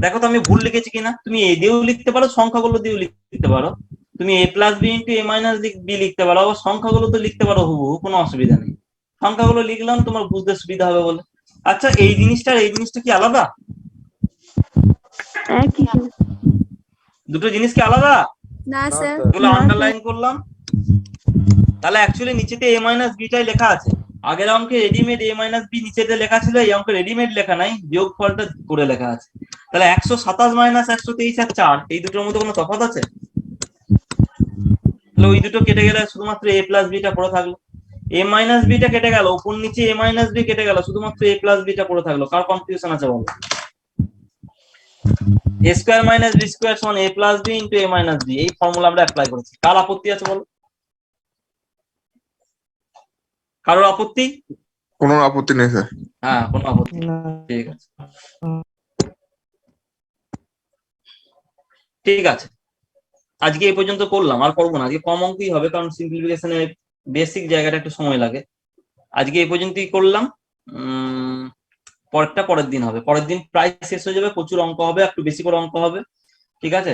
দেখো তো আমি ভুল লিখেছি কিনা, তুমি এ দিয়েও লিখতে পারো, সংখ্যাগুলো দিয়েও লিখতে পারো, তুমি এ প্লাস বি ইন্টু এ মাইনাস বি লিখতে পারো, আবার সংখ্যাগুলো তো লিখতে পারো হুবহু, কোনো অসুবিধা নেই। সংখ্যাগুলো লিখলাম তোমার বুঝতে সুবিধা হবে বলে। আচ্ছা এই জিনিসটা কি আলাদা? একই স্যার। দুটো জিনিস কি আলাদা? না স্যার। এগুলো আন্ডারলাইন করলাম। তাহলে অ্যাকচুয়ালি নিচেতে এ মাইনাস বিটাই লেখা আছে। আগের অঙ্কে রেডিমেড এ মাইনাস বি নিচেতে লেখা ছিল, এই অঙ্কে রেডিমেড লেখা নাই, বিয়োগ ফলটা করে লেখা আছে। তাহলে 127 মাইনাস 123 আর 4, এই দুটোর মধ্যে কোনো তফাৎ আছে? তাহলে ওই দুটো কেটে গেলে শুধুমাত্র এ প্লাস বিটা পড়ে থাকলো। এ মাইনাস বিটা কেটে গেল, উপর নিচে এ মাইনাস বি কেটে গেল, শুধুমাত্র এ প্লাস বিটা পড়ে থাকলো। কার কনফিউশন আছে বলো? এ স্কোয়ার মাইনাস বি স্কোয়ার সমান এ প্লাস বি ইন্টু এ মাইনাস বি, এই ফর্মুলা আমরা অ্যাপ্লাই করেছি। কার আপত্তি আছে বলো? কারোর আপত্তি? কোনো আপত্তি নেই স্যার। হ্যাঁ কোনো আপত্তি নেই। ঠিক আছে, ঠিক আছে, আজকে এই পর্যন্ত করলাম, আর করবো না, আজকে কম অঙ্কই হবে, কারণ সিম্পলিফিকেশনের বেসিক জায়গাটা একটু সময় লাগে। আজকে এই পর্যন্তই করলাম। পরের দিন হবে, পরের দিন প্রায় শেষ হয়ে যাবে, প্রচুর অঙ্ক হবে, একটু বেশি করে অঙ্ক হবে, ঠিক আছে।